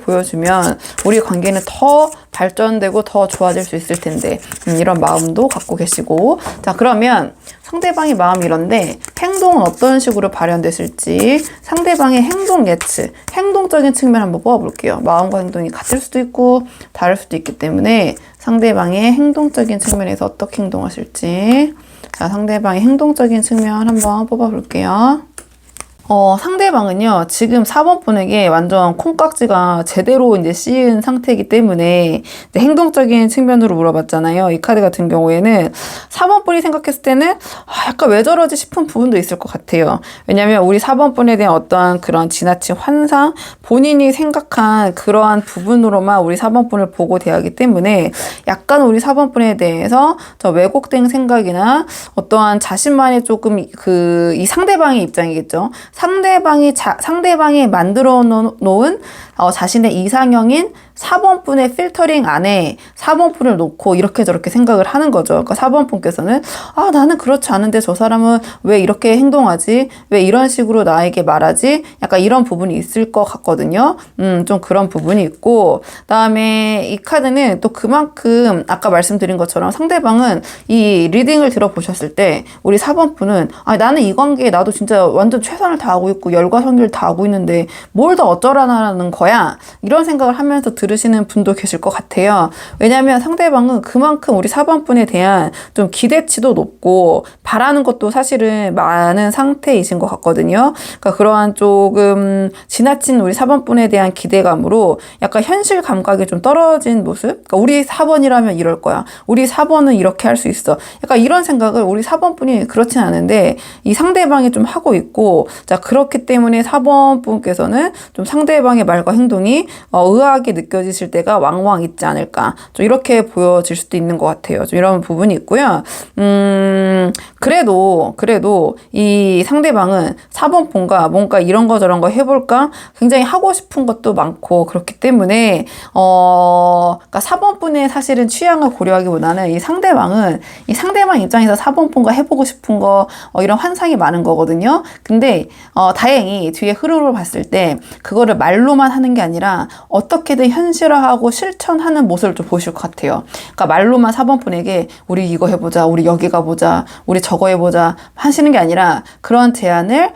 보여주면 우리 관계는 더 발전되고 더 좋아질 수 있을 텐데 이런 마음도 갖고 계시고 자 그러면 상대방의 마음이 이런데 행동은 어떤 식으로 발현됐을지 상대방의 행동 예측, 행동적인 측면 한번 뽑아볼게요. 마음과 행동이 같을 수도 있고 다를 수도 있기 때문에 상대방의 행동적인 측면에서 어떻게 행동하실지 자 상대방의 행동적인 측면 한번 뽑아볼게요. 상대방은요, 지금 4번 분에게 완전 콩깍지가 제대로 이제 씌인 상태이기 때문에 이제 행동적인 측면으로 물어봤잖아요. 이 카드 같은 경우에는 4번 분이 생각했을 때는 약간 왜 저러지 싶은 부분도 있을 것 같아요. 왜냐면 우리 4번 분에 대한 어떠한 그런 지나친 환상, 본인이 생각한 그러한 부분으로만 우리 4번 분을 보고 대하기 때문에 약간 우리 4번 분에 대해서 저 왜곡된 생각이나 어떠한 자신만의 조금 이 상대방의 입장이겠죠. 상대방이 만들어 놓은 자신의 이상형인 4번 분의 필터링 안에 4번 분을 놓고 이렇게 저렇게 생각을 하는 거죠. 그러니까 4번 분께서는 나는 그렇지 않은데 저 사람은 왜 이렇게 행동하지? 왜 이런 식으로 나에게 말하지? 약간 이런 부분이 있을 것 같거든요. 좀 그런 부분이 있고 그다음에 이 카드는 또 그만큼 아까 말씀드린 것처럼 상대방은 이 리딩을 들어보셨을 때 우리 4번 분은 나는 이 관계에 나도 진짜 완전 최선을 다하고 있고 열과 성의를 다하고 있는데 뭘 더 어쩌라는 거야? 이런 생각을 하면서 들으시는 분도 계실 것 같아요. 왜냐하면 상대방은 그만큼 우리 4번 분에 대한 좀 기대치도 높고 바라는 것도 사실은 많은 상태이신 것 같거든요. 그러니까 그러한 조금 지나친 우리 4번 분에 대한 기대감으로 약간 현실 감각이 좀 떨어진 모습? 그러니까 우리 4번이라면 이럴 거야. 우리 4번은 이렇게 할 수 있어. 약간 이런 생각을 우리 4번 분이 그렇진 않은데 이 상대방이 좀 하고 있고 자 그렇기 때문에 4번 분께서는 좀 상대방의 말과 행동이 의아하게 느껴지실 때가 왕왕 있지 않을까 좀 이렇게 보여질 수도 있는 것 같아요. 좀 이런 부분이 있고요. 그래도 이 상대방은 4번 분과 뭔가 이런 거 저런 거 해볼까 굉장히 하고 싶은 것도 많고 그렇기 때문에 그러니까 4번 분의 사실은 취향을 고려하기보다는 이 상대방 입장에서 4번 분과 해보고 싶은 거 이런 환상이 많은 거거든요. 근데 다행히 뒤에 흐름을 봤을 때 그거를 말로만 하는 게 아니라 어떻게든 현실화하고 실천하는 모습을 좀 보실 것 같아요. 그러니까 말로만 4번 분에게 우리 이거 해보자, 우리 여기 가보자, 우리 저거 해보자 하시는 게 아니라 그런 제안을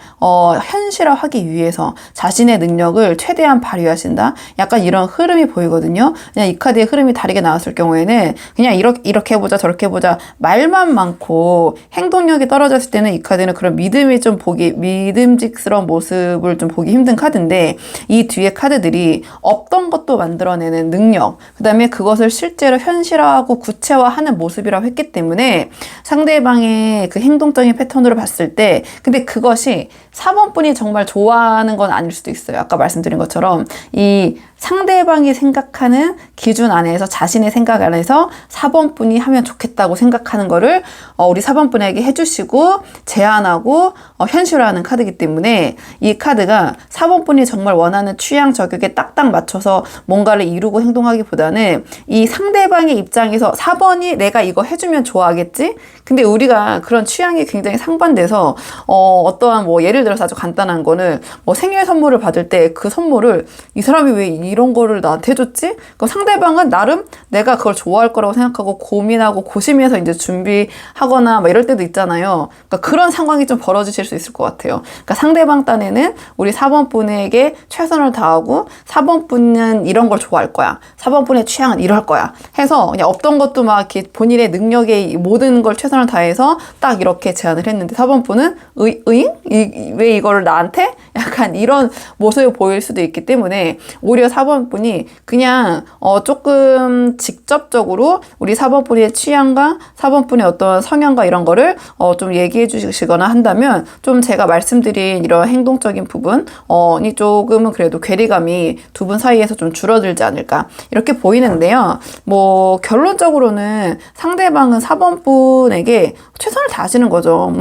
현실화하기 위해서 자신의 능력을 최대한 발휘하신다. 약간 이런 흐름이 보이거든요. 그냥 이 카드의 흐름이 다르게 나왔을 경우에는 그냥 이렇게 해보자, 저렇게 해보자 말만 많고 행동력이 떨어졌을 때는 이 카드는 그런 믿음직스러운 모습을 좀 보기 힘든 카드인데 이 뒤에 카드들이 없던 것도 만들어내는 능력, 그 다음에 그것을 실제로 현실화하고 구체화하는 모습이라고 했기 때문에 상대방의 그 행동적인 패턴으로 봤을 때 근데 그것이 4번 분이 정말 좋아하는 건 아닐 수도 있어요. 아까 말씀드린 것처럼 이 상대방이 생각하는 기준 안에서 자신의 생각 안에서 4번 분이 하면 좋겠다고 생각하는 거를 우리 4번 분에게 해주시고 제안하고 현실화하는 카드이기 때문에 이 카드가 4번 분이 정말 원하는 취향 저격에 딱딱 맞춰서 뭔가를 이루고 행동하기보다는 이 상대방의 입장에서 4번이 내가 이거 해주면 좋아하겠지? 근데 우리가 그런 취향이 굉장히 상반돼서 어떠한 뭐 예를 들어서 아주 간단한 거는 뭐 생일 선물을 받을 때 그 선물을 이 사람이 왜 이런 거를 나한테 해줬지? 그럼 상대방은 나름 내가 그걸 좋아할 거라고 생각하고 고민하고 고심해서 이제 준비하거나 막 이럴 때도 있잖아요. 그러니까 그런 상황이 좀 벌어지실 수 있을 것 같아요. 그러니까 상대방 딴에는 우리 4번 분에게 최선을 다하고 4번 분은 이런 걸 좋아할 거야. 4번 분의 취향은 이럴 거야. 해서 그냥 없던 것도 막 이렇게 본인의 능력에 모든 걸 최선을 다해서 딱 이렇게 제안을 했는데 4번 분은 왜 이거를 나한테? 약간 이런 모습을 보일 수도 있기 때문에 오히려 4번 분이 그냥 조금 직접적으로 우리 4번 분의 취향과 4번 분의 어떤 성향과 이런 거를 좀 얘기해 주시거나 한다면 좀 제가 말씀드린 이런 행동적인 부분이 조금은 그래도 괴리감이 두 분 사이에서 좀 줄어들지 않을까 이렇게 보이는데요. 뭐 결론적으로는 상대방은 4번 분에게 최선을 다하시는 거죠.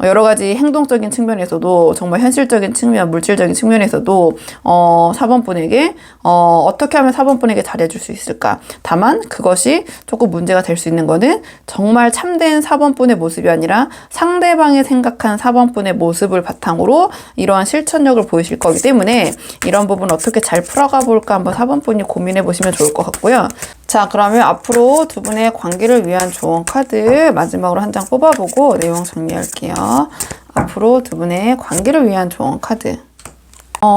여러 가지 행동적인 측면에서도 정말 현실적인 측면, 물질적인 측면에서도 4번 분에게 어떻게 하면 4번 분에게 잘해줄 수 있을까? 다만 그것이 조금 문제가 될 수 있는 거는 정말 참된 4번 분의 모습이 아니라 상대방이 생각한 4번 분의 모습을 바탕으로 이러한 실천력을 보이실 거기 때문에 이런 부분 어떻게 잘 풀어가 볼까 한번 4번 분이 고민해 보시면 좋을 것 같고요. 자, 그러면 앞으로 두 분의 관계를 위한 조언 카드 마지막으로 한 장 뽑아보고 내용 정리할게요. 앞으로 두 분의 관계를 위한 조언 카드.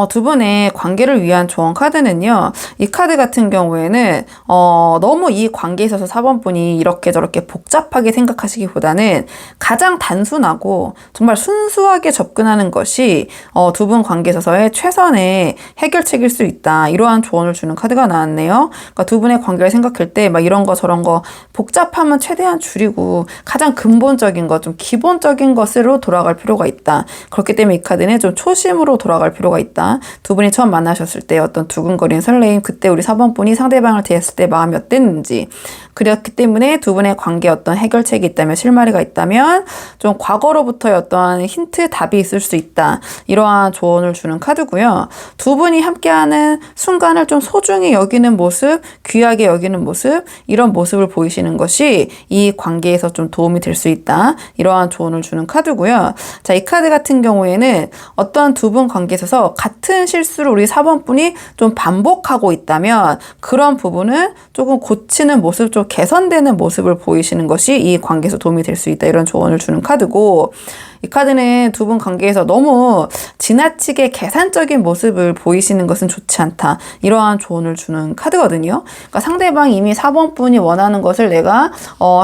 두 분의 관계를 위한 조언 카드는요, 이 카드 같은 경우에는, 너무 이 관계에 있어서 4번 분이 이렇게 저렇게 복잡하게 생각하시기보다는 가장 단순하고 정말 순수하게 접근하는 것이, 두 분 관계에 있어서의 최선의 해결책일 수 있다. 이러한 조언을 주는 카드가 나왔네요. 그러니까 두 분의 관계를 생각할 때 막 이런 거 저런 거 복잡함은 최대한 줄이고 가장 근본적인 것, 좀 기본적인 것으로 돌아갈 필요가 있다. 그렇기 때문에 이 카드는 좀 초심으로 돌아갈 필요가 있다. 두 분이 처음 만나셨을 때 어떤 두근거리는 설레임, 그때 우리 4번 분이 상대방을 대했을 때 마음이 어땠는지, 그렇기 때문에 두 분의 관계에 어떤 해결책이 있다면, 실마리가 있다면 좀 과거로부터의 어떠한 힌트, 답이 있을 수 있다. 이러한 조언을 주는 카드고요. 두 분이 함께하는 순간을 좀 소중히 여기는 모습, 귀하게 여기는 모습, 이런 모습을 보이시는 것이 이 관계에서 좀 도움이 될 수 있다. 이러한 조언을 주는 카드고요. 자, 이 카드 같은 경우에는 어떠한 두 분 관계에 있어서 같은 실수를 우리 4번 분이 좀 반복하고 있다면 그런 부분은 조금 고치는 모습, 좀 개선되는 모습을 보이시는 것이 이 관계에서 도움이 될 수 있다. 이런 조언을 주는 카드고, 이 카드는 두 분 관계에서 너무 지나치게 계산적인 모습을 보이시는 것은 좋지 않다. 이러한 조언을 주는 카드거든요. 그러니까 상대방이 이미 4번 분이 원하는 것을 내가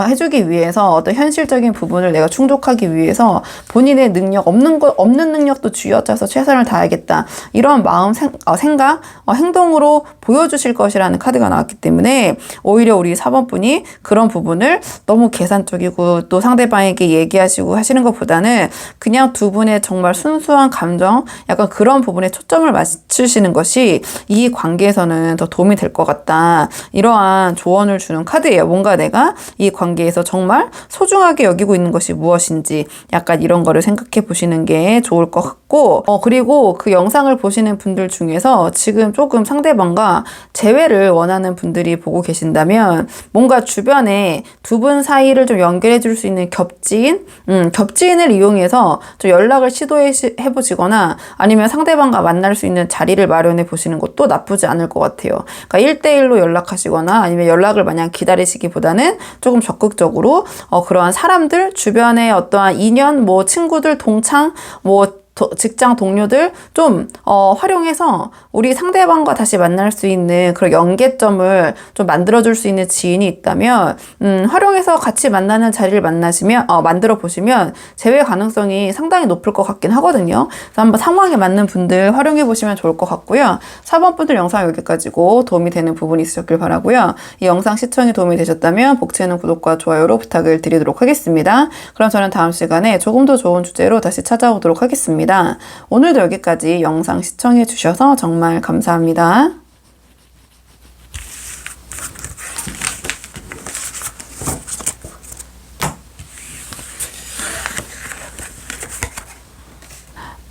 해주기 위해서 어떤 현실적인 부분을 내가 충족하기 위해서 본인의 능력, 없는 능력도 쥐어짜서 최선을 다하겠다. 이런 마음, 생각, 행동으로 보여주실 것이라는 카드가 나왔기 때문에 오히려 우리 4번 분이 그런 부분을 너무 계산적이고 또 상대방에게 얘기하시고 하시는 것보다는 그냥 두 분의 정말 순수한 감정, 약간 그런 부분에 초점을 맞추시는 것이 이 관계에서는 더 도움이 될 것 같다. 이러한 조언을 주는 카드예요. 뭔가 내가 이 관계에서 정말 소중하게 여기고 있는 것이 무엇인지 약간 이런 거를 생각해 보시는 게 좋을 것 같고, 그리고 그 영상을 보시는 분들 중에서 지금 조금 상대방과 재회를 원하는 분들이 보고 계신다면 뭔가 주변에 두 분 사이를 좀 연결해 줄 수 있는 겹지인을 이용해서 좀 연락을 시도해 보시거나 아니면 상대방과 만날 수 있는 자리를 마련해 보시는 것도 나쁘지 않을 것 같아요. 그러니까 1대1로 연락하시거나 아니면 연락을 마냥 기다리시기보다는 조금 적극적으로 그러한 사람들, 주변에 어떠한 인연, 뭐 친구들, 동창, 뭐 직장 동료들 좀 활용해서 우리 상대방과 다시 만날 수 있는 그런 연계점을 좀 만들어줄 수 있는 지인이 있다면 활용해서 같이 만나는 자리를 만들어 보시면 재회 가능성이 상당히 높을 것 같긴 하거든요. 그래서 한번 상황에 맞는 분들 활용해 보시면 좋을 것 같고요. 4번 분들 영상 여기까지고 도움이 되는 부분이 있으셨길 바라고요. 이 영상 시청이 도움이 되셨다면 복채는 구독과 좋아요로 부탁을 드리도록 하겠습니다. 그럼 저는 다음 시간에 조금 더 좋은 주제로 다시 찾아오도록 하겠습니다. 오늘도 여기까지 영상 시청해 주셔서 정말 감사합니다.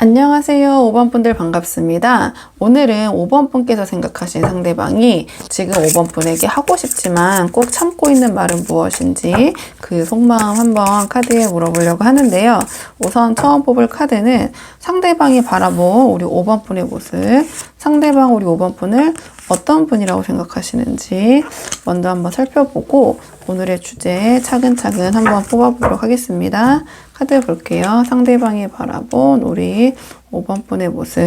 안녕하세요. 5번 분들 반갑습니다. 오늘은 5번 분께서 생각하신 상대방이 지금 5번 분에게 하고 싶지만 꼭 참고 있는 말은 무엇인지 그 속마음 한번 카드에 물어보려고 하는데요. 우선 처음 뽑을 카드는 상대방이 바라본 우리 5번 분의 모습, 상대방 우리 5번 분을 어떤 분이라고 생각하시는지 먼저 한번 살펴보고 오늘의 주제 차근차근 한번 뽑아보도록 하겠습니다. 카드 볼게요. 상대방이 바라본 우리 5번 분의 모습.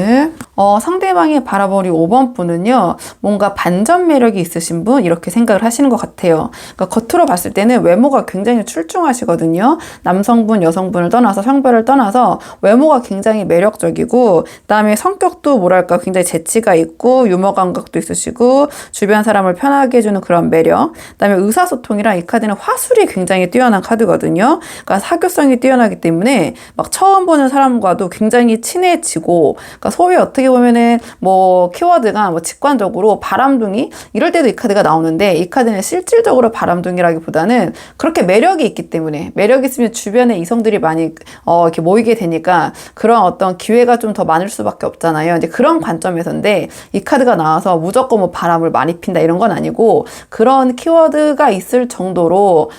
상대방이 바라본 우리 5번 분은요, 뭔가 반전 매력이 있으신 분, 이렇게 생각을 하시는 것 같아요. 그러니까 겉으로 봤을 때는 외모가 굉장히 출중하시거든요. 남성분, 여성분을 떠나서, 성별을 떠나서 외모가 굉장히 매력적이고, 그다음에 성격도 뭐랄까 굉장히 재치가 있고, 유머 감각도 있으시고, 주변 사람을 편하게 해주는 그런 매력. 그다음에 의사소통이랑 이 카드는 화술이 굉장히 뛰어난 카드거든요. 그러니까 사교성이 뛰어나기 때문에 막 처음 보는 사람과도 굉장히 친해지고, 그러니까 소위 어떻게 보면은 뭐 키워드가 뭐 직관적으로 바람둥이 이럴 때도 이 카드가 나오는데, 이 카드는 실질적으로 바람둥이라기보다는 그렇게 매력이 있기 때문에, 매력이 있으면 주변에 이성들이 많이 이렇게 모이게 되니까 그런 어떤 기회가 좀 더 많을 수밖에 없잖아요. 이제 그런 관점에서인데, 이 카드가 나와서 무조건 뭐 바람을 많이 핀다 이런 건 아니고, 그런 키워드가 있을 정도로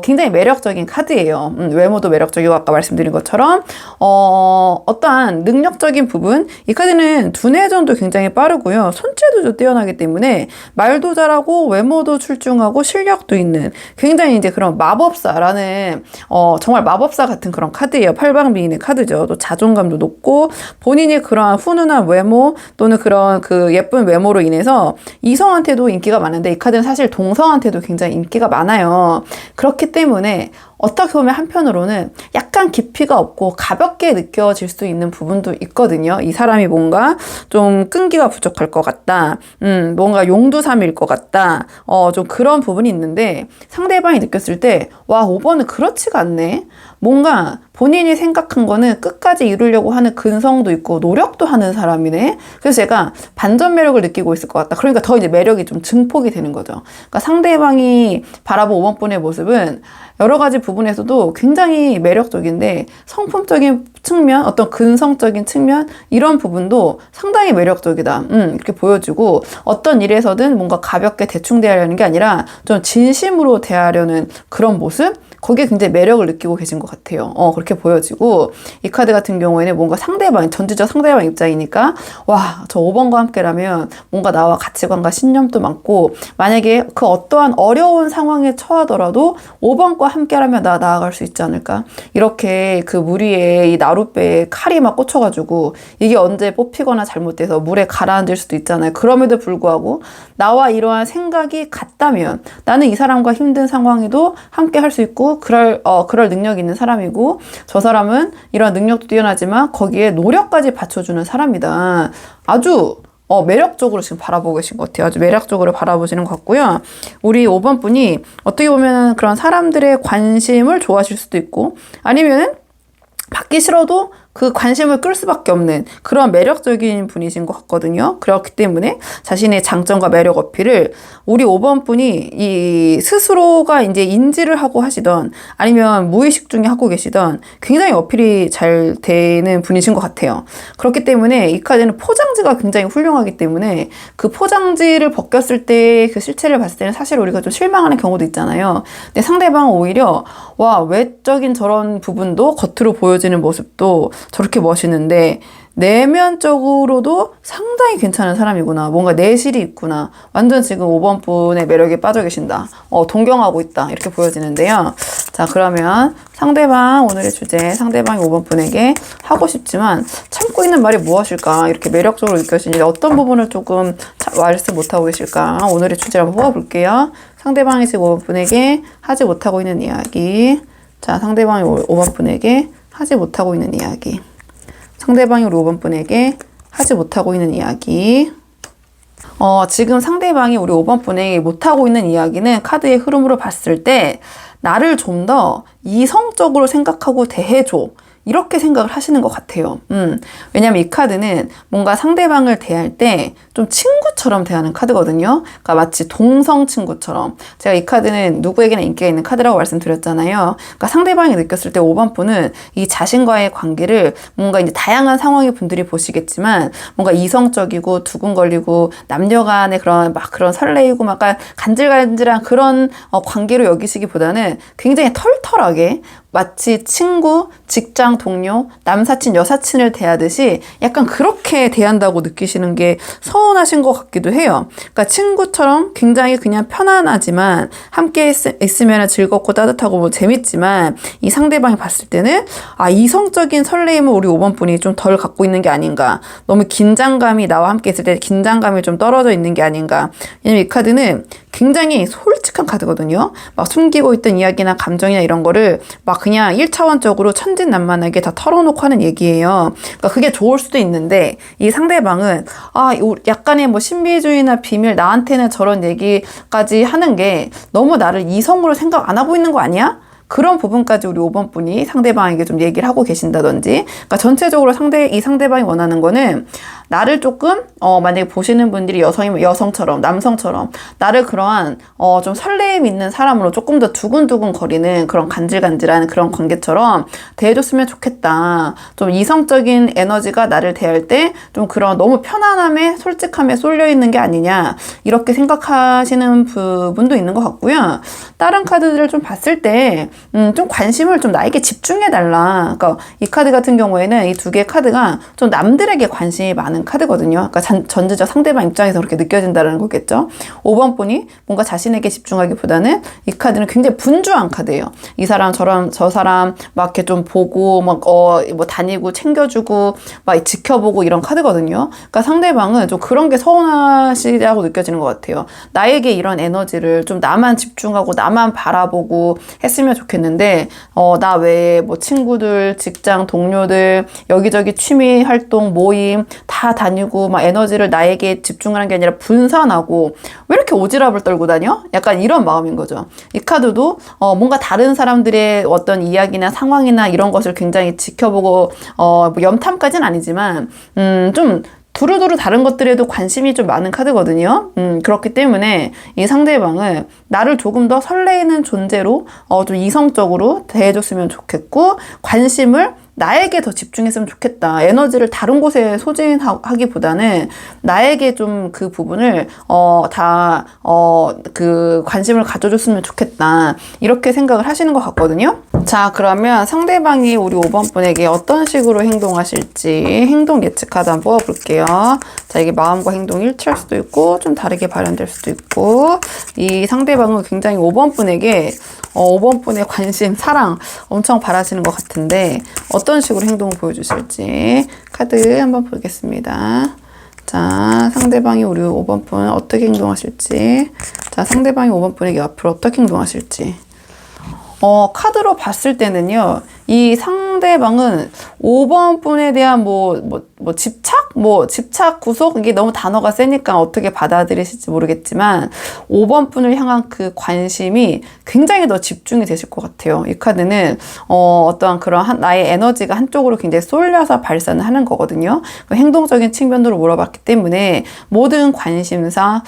굉장히 매력적인 카드예요. 외모도 매력적이고 아까 말씀드린 것처럼 어떠한 능력적인 부분, 이 카드는 두뇌전도 굉장히 빠르고요. 손재주도 뛰어나기 때문에 말도 잘하고 외모도 출중하고 실력도 있는 굉장히 이제 그런 마법사라는 정말 마법사 같은 그런 카드예요. 팔방미인의 카드죠. 또 자존감도 높고 본인이 그러한 훈훈한 외모 또는 그런 그 예쁜 외모로 인해서 이성한테도 인기가 많은데, 이 카드는 사실 동성한테도 굉장히 인기가 많아요. 그렇기 때문에 어떻게 보면 한편으로는 약간 깊이가 없고 가볍게 느껴질 수 있는 부분도 있거든요. 이 사람이 뭔가 좀 끈기가 부족할 것 같다. 뭔가 용두삼일 것 같다. 좀 그런 부분이 있는데, 상대방이 느꼈을 때, 와, 5번은 그렇지가 않네. 뭔가 본인이 생각한 거는 끝까지 이루려고 하는 근성도 있고 노력도 하는 사람이네. 그래서 제가 반전 매력을 느끼고 있을 것 같다. 그러니까 더 이제 매력이 좀 증폭이 되는 거죠. 그러니까 상대방이 바라본 5번 분의 모습은 여러 가지 부분에서도 굉장히 매력적인데, 성품적인 측면, 어떤 근성적인 측면, 이런 부분도 상당히 매력적이다. 이렇게 보여지고, 어떤 일에서든 뭔가 가볍게 대충 대하려는 게 아니라 좀 진심으로 대하려는 그런 모습? 거기에 굉장히 매력을 느끼고 계신 것 같아요. 그렇게 보여지고, 이 카드 같은 경우에는 뭔가 상대방, 전지적 상대방 입장이니까, 와, 저 5번과 함께라면 뭔가 나와 가치관과 신념도 많고, 만약에 그 어떠한 어려운 상황에 처하더라도 5번과 함께라면 나 나아갈 수 있지 않을까? 이렇게 그 물 위에 이 나룻배에 칼이 막 꽂혀가지고, 이게 언제 뽑히거나 잘못돼서 물에 가라앉을 수도 있잖아요. 그럼에도 불구하고, 나와 이러한 생각이 같다면, 나는 이 사람과 힘든 상황에도 함께 할 수 있고, 그럴 능력이 있는 사람이고, 저 사람은 이런 능력도 뛰어나지만 거기에 노력까지 받쳐주는 사람이다. 아주 매력적으로 지금 바라보고 계신 것 같아요. 아주 매력적으로 바라보시는 것 같고요. 우리 5번 분이 어떻게 보면 그런 사람들의 관심을 좋아하실 수도 있고, 아니면은 받기 싫어도 그 관심을 끌 수밖에 없는 그런 매력적인 분이신 것 같거든요. 그렇기 때문에 자신의 장점과 매력 어필을 우리 5번 분이 이 스스로가 이제 인지를 하고 하시던, 아니면 무의식 중에 하고 계시던 굉장히 어필이 잘 되는 분이신 것 같아요. 그렇기 때문에 이 카드는 포장지가 굉장히 훌륭하기 때문에 그 포장지를 벗겼을 때 그 실체를 봤을 때는 사실 우리가 좀 실망하는 경우도 있잖아요. 근데 상대방은 오히려 와, 외적인 저런 부분도 겉으로 보여지는 모습도 저렇게 멋있는데 내면적으로도 상당히 괜찮은 사람이구나. 뭔가 내실이 있구나. 완전 지금 5번 분의 매력에 빠져 계신다. 동경하고 있다. 이렇게 보여지는데요. 자, 그러면 상대방, 오늘의 주제, 상대방이 5번 분에게 하고 싶지만 참고 있는 말이 무엇일까? 이렇게 매력적으로 느껴지는데 어떤 부분을 조금 말씀 못하고 계실까? 오늘의 주제를 한번 뽑아볼게요. 상대방이 지금 5번 분에게 하지 못하고 있는 이야기. 자, 상대방이 5번 분에게 하지 못하고 있는 이야기. 상대방이 우리 5번 분에게 하지 못하고 있는 이야기. 지금 상대방이 우리 5번 분에게 못하고 있는 이야기는 카드의 흐름으로 봤을 때 나를 좀 더 이성적으로 생각하고 대해줘. 이렇게 생각을 하시는 것 같아요. 왜냐면 이 카드는 뭔가 상대방을 대할 때 좀 친구처럼 대하는 카드거든요. 그러니까 마치 동성 친구처럼. 제가 이 카드는 누구에게나 인기가 있는 카드라고 말씀드렸잖아요. 그러니까 상대방이 느꼈을 때 5번 분은 이 자신과의 관계를 뭔가 이제 다양한 상황의 분들이 보시겠지만 뭔가 이성적이고 두근거리고 남녀 간의 그런 설레이고 막 간질간질한 그런 관계로 여기시기보다는 굉장히 털털하게 마치 친구, 직장 동료, 남사친, 여사친을 대하듯이 약간 그렇게 대한다고 느끼시는 게 서운하신 것 같기도 해요. 그러니까 친구처럼 굉장히 그냥 편안하지만 함께 있으면 즐겁고 따뜻하고 뭐 재밌지만 이 상대방이 봤을 때는 이성적인 설레임을 우리 5번 분이 좀 덜 갖고 있는 게 아닌가. 너무 긴장감이 나와 함께 있을 때 긴장감이 좀 떨어져 있는 게 아닌가. 왜냐면 이 카드는 굉장히 솔직한 카드거든요. 막 숨기고 있던 이야기나 감정이나 이런 거를 막 그냥 1차원적으로 천진난만하게 다 털어놓고 하는 얘기예요. 그러니까 그게 좋을 수도 있는데 이 상대방은 약간의 뭐 신비주의나 비밀, 나한테는 저런 얘기까지 하는 게 너무 나를 이성으로 생각 안 하고 있는 거 아니야? 그런 부분까지 우리 5번 분이 상대방에게 좀 얘기를 하고 계신다든지, 그러니까 전체적으로 이 상대방이 원하는 거는 나를 조금 만약에 보시는 분들이 여성이면 여성처럼, 남성처럼 나를 그러한 좀 설레임 있는 사람으로 조금 더 두근두근 거리는 그런 간질간질한 그런 관계처럼 대해줬으면 좋겠다. 좀 이성적인 에너지가 나를 대할 때 좀 그런 너무 편안함에 솔직함에 쏠려 있는 게 아니냐, 이렇게 생각하시는 부분도 있는 것 같고요. 다른 카드들을 좀 봤을 때 좀 관심을 좀 나에게 집중해달라. 그러니까 이 카드 같은 경우에는 이 두 개의 카드가 좀 남들에게 관심이 많은 카드거든요. 그러니까 전제적 상대방 입장에서 그렇게 느껴진다는 거겠죠. 5번 분이 뭔가 자신에게 집중하기보다는 이 카드는 굉장히 분주한 카드예요. 이 사람 저 사람 막 이렇게 좀 보고 뭐 다니고 챙겨주고 막 지켜보고 이런 카드거든요. 그러니까 상대방은 좀 그런 게 서운하시다고 느껴지는 것 같아요. 나에게 이런 에너지를 좀 나만 집중하고 나만 바라보고 했으면 좋겠는데 나 외에 뭐 친구들, 직장 동료들, 여기저기 취미 활동, 모임 다 다니고 막 에너지를 나에게 집중하는 게 아니라 분산하고 왜 이렇게 오지랖을 떨고 다녀? 약간 이런 마음인 거죠. 이 카드도 뭔가 다른 사람들의 어떤 이야기나 상황이나 이런 것을 굉장히 지켜보고 뭐 염탐까지는 아니지만 좀 두루두루 다른 것들에도 관심이 좀 많은 카드거든요. 그렇기 때문에 이 상대방은 나를 조금 더 설레이는 존재로 좀 이성적으로 대해줬으면 좋겠고, 관심을 나에게 더 집중했으면 좋겠다. 에너지를 다른 곳에 소진하기보다는 나에게 좀 그 부분을 그 관심을 가져줬으면 좋겠다. 이렇게 생각을 하시는 것 같거든요. 자, 그러면 상대방이 우리 5번 분에게 어떤 식으로 행동하실지 행동 예측 카드 한번 뽑아볼게요. 자, 이게 마음과 행동이 일치할 수도 있고 좀 다르게 발현될 수도 있고, 이 상대방은 굉장히 5번 분에게 5번 분의 관심, 사랑 엄청 바라시는 것 같은데 어떤 식으로 행동을 보여주실지 카드 한번 보겠습니다. 자, 상대방이 우리 5번 분 어떻게 행동하실지, 자, 상대방이 5번 분에게 앞으로 어떻게 행동하실지. 카드로 봤을 때는요, 이 상대방은 5번 분에 대한 집착, 구속? 이게 너무 단어가 세니까 어떻게 받아들이실지 모르겠지만 5번 분을 향한 그 관심이 굉장히 더 집중이 되실 것 같아요. 이 카드는 어떠한 그런 나의 에너지가 한쪽으로 굉장히 쏠려서 발산을 하는 거거든요. 행동적인 측면으로 물어봤기 때문에 모든 관심사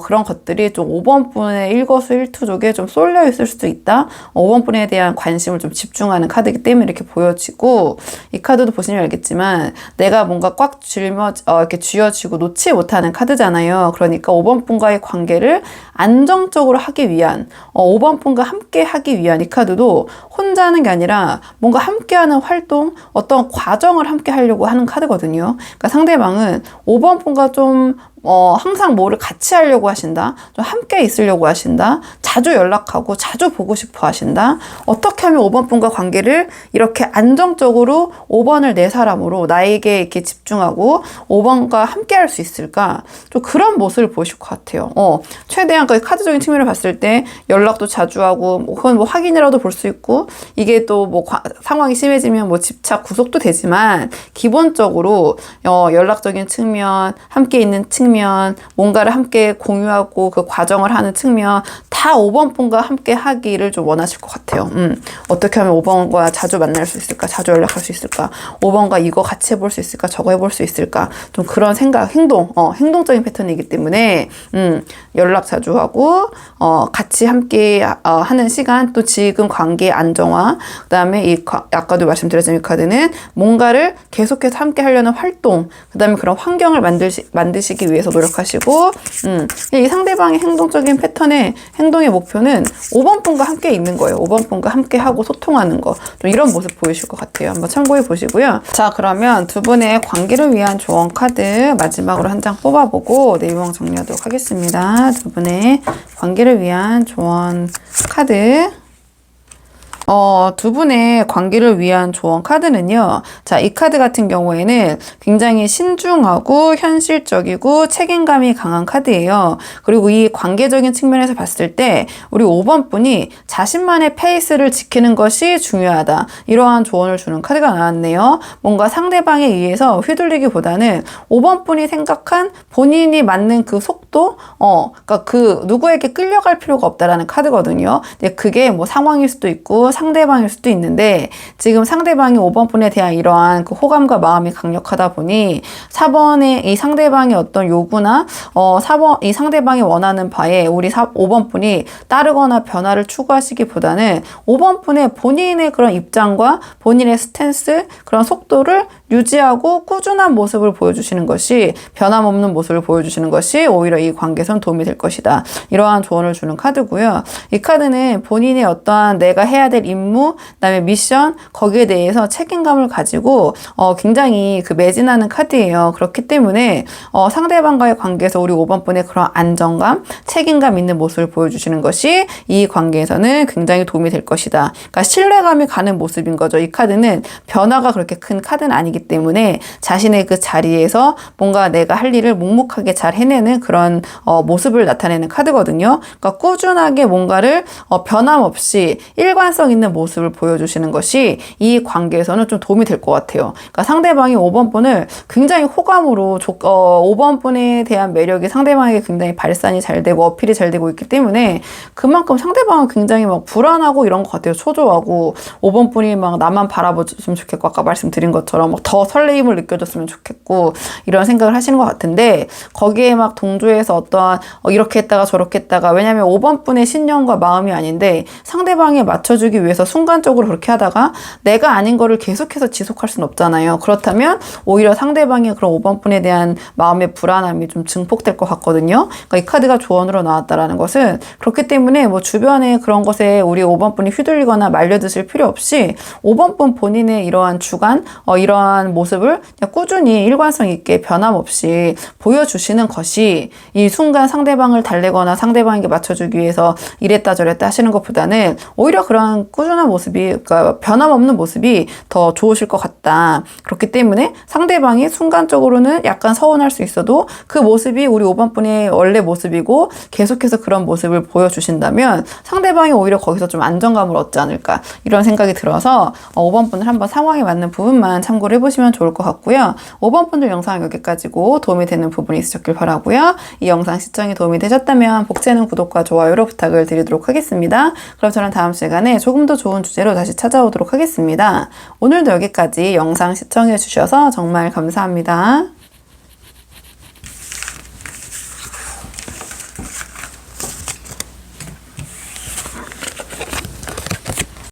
그런 것들이 좀 5번 분의 일거수일투족에 좀 쏠려 있을 수도 있다. 5번 분에 대한 관심을 좀 집중하는 카드이기 때문에 이렇게 보여지고, 이 카드도 보시면 알겠지만 내가 뭔가 꽉 이렇게 쥐어쥐고 놓지 못하는 카드잖아요. 그러니까 5번 분과의 관계를 안정적으로 하기 위한 5번 분과 함께 하기 위한 이 카드도 혼자 하는 게 아니라 뭔가 함께하는 활동, 어떤 과정을 함께 하려고 하는 카드거든요. 그러니까 상대방은 5번 분과 좀 항상 뭐를 같이 하려고 하신다. 좀 함께 있으려고 하신다. 자주 연락하고 자주 보고 싶어 하신다. 어떻게 하면 5번 분과 관계를 이렇게 안정적으로 5번을 내 사람으로 나에게 이렇게 집중하고 5번과 함께 할 수 있을까? 좀 그런 모습을 보실 것 같아요. 최대한 그 카드적인 측면을 봤을 때 연락도 자주 하고 혹은 뭐 확인이라도 볼 수 있고, 이게 또 뭐 상황이 심해지면 뭐 집착, 구속도 되지만 기본적으로 연락적인 측면, 함께 있는 측면, 측면, 뭔가를 함께 공유하고 그 과정을 하는 측면 다 5번 분과 함께 하기를 좀 원하실 것 같아요. 어떻게 하면 5번과 자주 만날 수 있을까? 자주 연락할 수 있을까? 5번과 이거 같이 해볼 수 있을까? 저거 해볼 수 있을까? 좀 그런 생각, 행동적인 패턴이기 때문에 연락 자주 하고 같이 함께 하는 시간, 또 지금 관계의 안정화, 그다음에 아까도 말씀드렸지만 이 카드는 뭔가를 계속해서 함께 하려는 활동, 그다음에 그런 환경을 만드시기 위해서 노력하시고 이 상대방의 행동적인 패턴의 행동의 목표는 5번 분과 함께 있는 거예요. 5번 분과 함께 하고 소통하는 거. 좀 이런 모습 보이실 것 같아요. 한번 참고해 보시고요. 자, 그러면 두 분의 관계를 위한 조언 카드 마지막으로 한 장 뽑아보고 내용 정리하도록 하겠습니다. 두 분의 관계를 위한 조언 카드. 두 분의 관계를 위한 조언 카드는요. 자, 이 카드 같은 경우에는 굉장히 신중하고 현실적이고 책임감이 강한 카드예요. 그리고 이 관계적인 측면에서 봤을 때 우리 5번 분이 자신만의 페이스를 지키는 것이 중요하다. 이러한 조언을 주는 카드가 나왔네요. 뭔가 상대방에 의해서 휘둘리기보다는 5번 분이 생각한 본인이 맞는 그 속도, 그러니까 그 누구에게 끌려갈 필요가 없다라는 카드거든요. 근데 그게 뭐 상황일 수도 있고 상대방일 수도 있는데 지금 상대방이 5번 분에 대한 이러한 그 호감과 마음이 강력하다 보니 4번의 이 상대방의 어떤 요구나 4번 이 상대방이 원하는 바에 우리 5번 분이 따르거나 변화를 추구하시기보다는 5번 분의 본인의 그런 입장과 본인의 스탠스, 그런 속도를 유지하고 꾸준한 모습을 보여주시는 것이, 변함없는 모습을 보여주시는 것이 오히려 이 관계에선 도움이 될 것이다. 이러한 조언을 주는 카드고요. 이 카드는 본인의 어떠한 내가 해야 될 임무, 그다음에 미션, 거기에 대해서 책임감을 가지고 굉장히 그 매진하는 카드예요. 그렇기 때문에 상대방과의 관계에서 우리 5번 분의 그런 안정감, 책임감 있는 모습을 보여주시는 것이 이 관계에서는 굉장히 도움이 될 것이다. 그러니까 신뢰감이 가는 모습인 거죠. 이 카드는 변화가 그렇게 큰 카드는 아니기 때문에 자신의 그 자리에서 뭔가 내가 할 일을 묵묵하게 잘 해내는 그런 모습을 나타내는 카드거든요. 그러니까 꾸준하게 뭔가를 변함없이 일관성 있는 모습을 보여주시는 것이 이 관계에서는 좀 도움이 될 것 같아요. 그러니까 상대방이 5번 분을 굉장히 호감으로 5번 분에 대한 매력이 상대방에게 굉장히 발산이 잘 되고 어필이 잘 되고 있기 때문에 그만큼 상대방은 굉장히 막 불안하고 이런 것 같아요. 초조하고 5번 분이 막 나만 바라보셨으면 좋겠고 아까 말씀드린 것처럼 막 더 설레임을 느껴줬으면 좋겠고 이런 생각을 하시는 것 같은데 거기에 막 동조해서 어떠한 이렇게 했다가 저렇게 했다가, 왜냐하면 5번 분의 신념과 마음이 아닌데 상대방에 맞춰주기 위해서 순간적으로 그렇게 하다가 내가 아닌 거를 계속해서 지속할 수는 없잖아요. 그렇다면 오히려 상대방의 그런 5번 분에 대한 마음의 불안함이 좀 증폭될 것 같거든요. 그러니까 이 카드가 조언으로 나왔다라는 것은 그렇기 때문에 뭐 주변에 그런 것에 우리 5번 분이 휘둘리거나 말려드실 필요 없이 5번 분 본인의 이러한 주관, 이러한 모습을 그냥 꾸준히 일관성 있게 변함없이 보여주시는 것이 이 순간 상대방을 달래거나 상대방에게 맞춰주기 위해서 이랬다 저랬다 하시는 것보다는 오히려 그런 꾸준한 모습이, 그러니까 변함없는 모습이 더 좋으실 것 같다. 그렇기 때문에 상대방이 순간적으로는 약간 서운할 수 있어도 그 모습이 우리 5번 분의 원래 모습이고 계속해서 그런 모습을 보여주신다면 상대방이 오히려 거기서 좀 안정감을 얻지 않을까, 이런 생각이 들어서 5번 분을 한번 상황에 맞는 부분만 참고를 해보시면 좋을 것 같고요. 5번 분들 영상 여기까지고 도움이 되는 부분이 있으셨길 바라고요. 이 영상 시청이 도움이 되셨다면 복채는 구독과 좋아요로 부탁을 드리도록 하겠습니다. 그럼 저는 다음 시간에 조금 더 좋은 주제로 다시 찾아오도록 하겠습니다. 오늘도 여기까지 영상 시청해 주셔서 정말 감사합니다.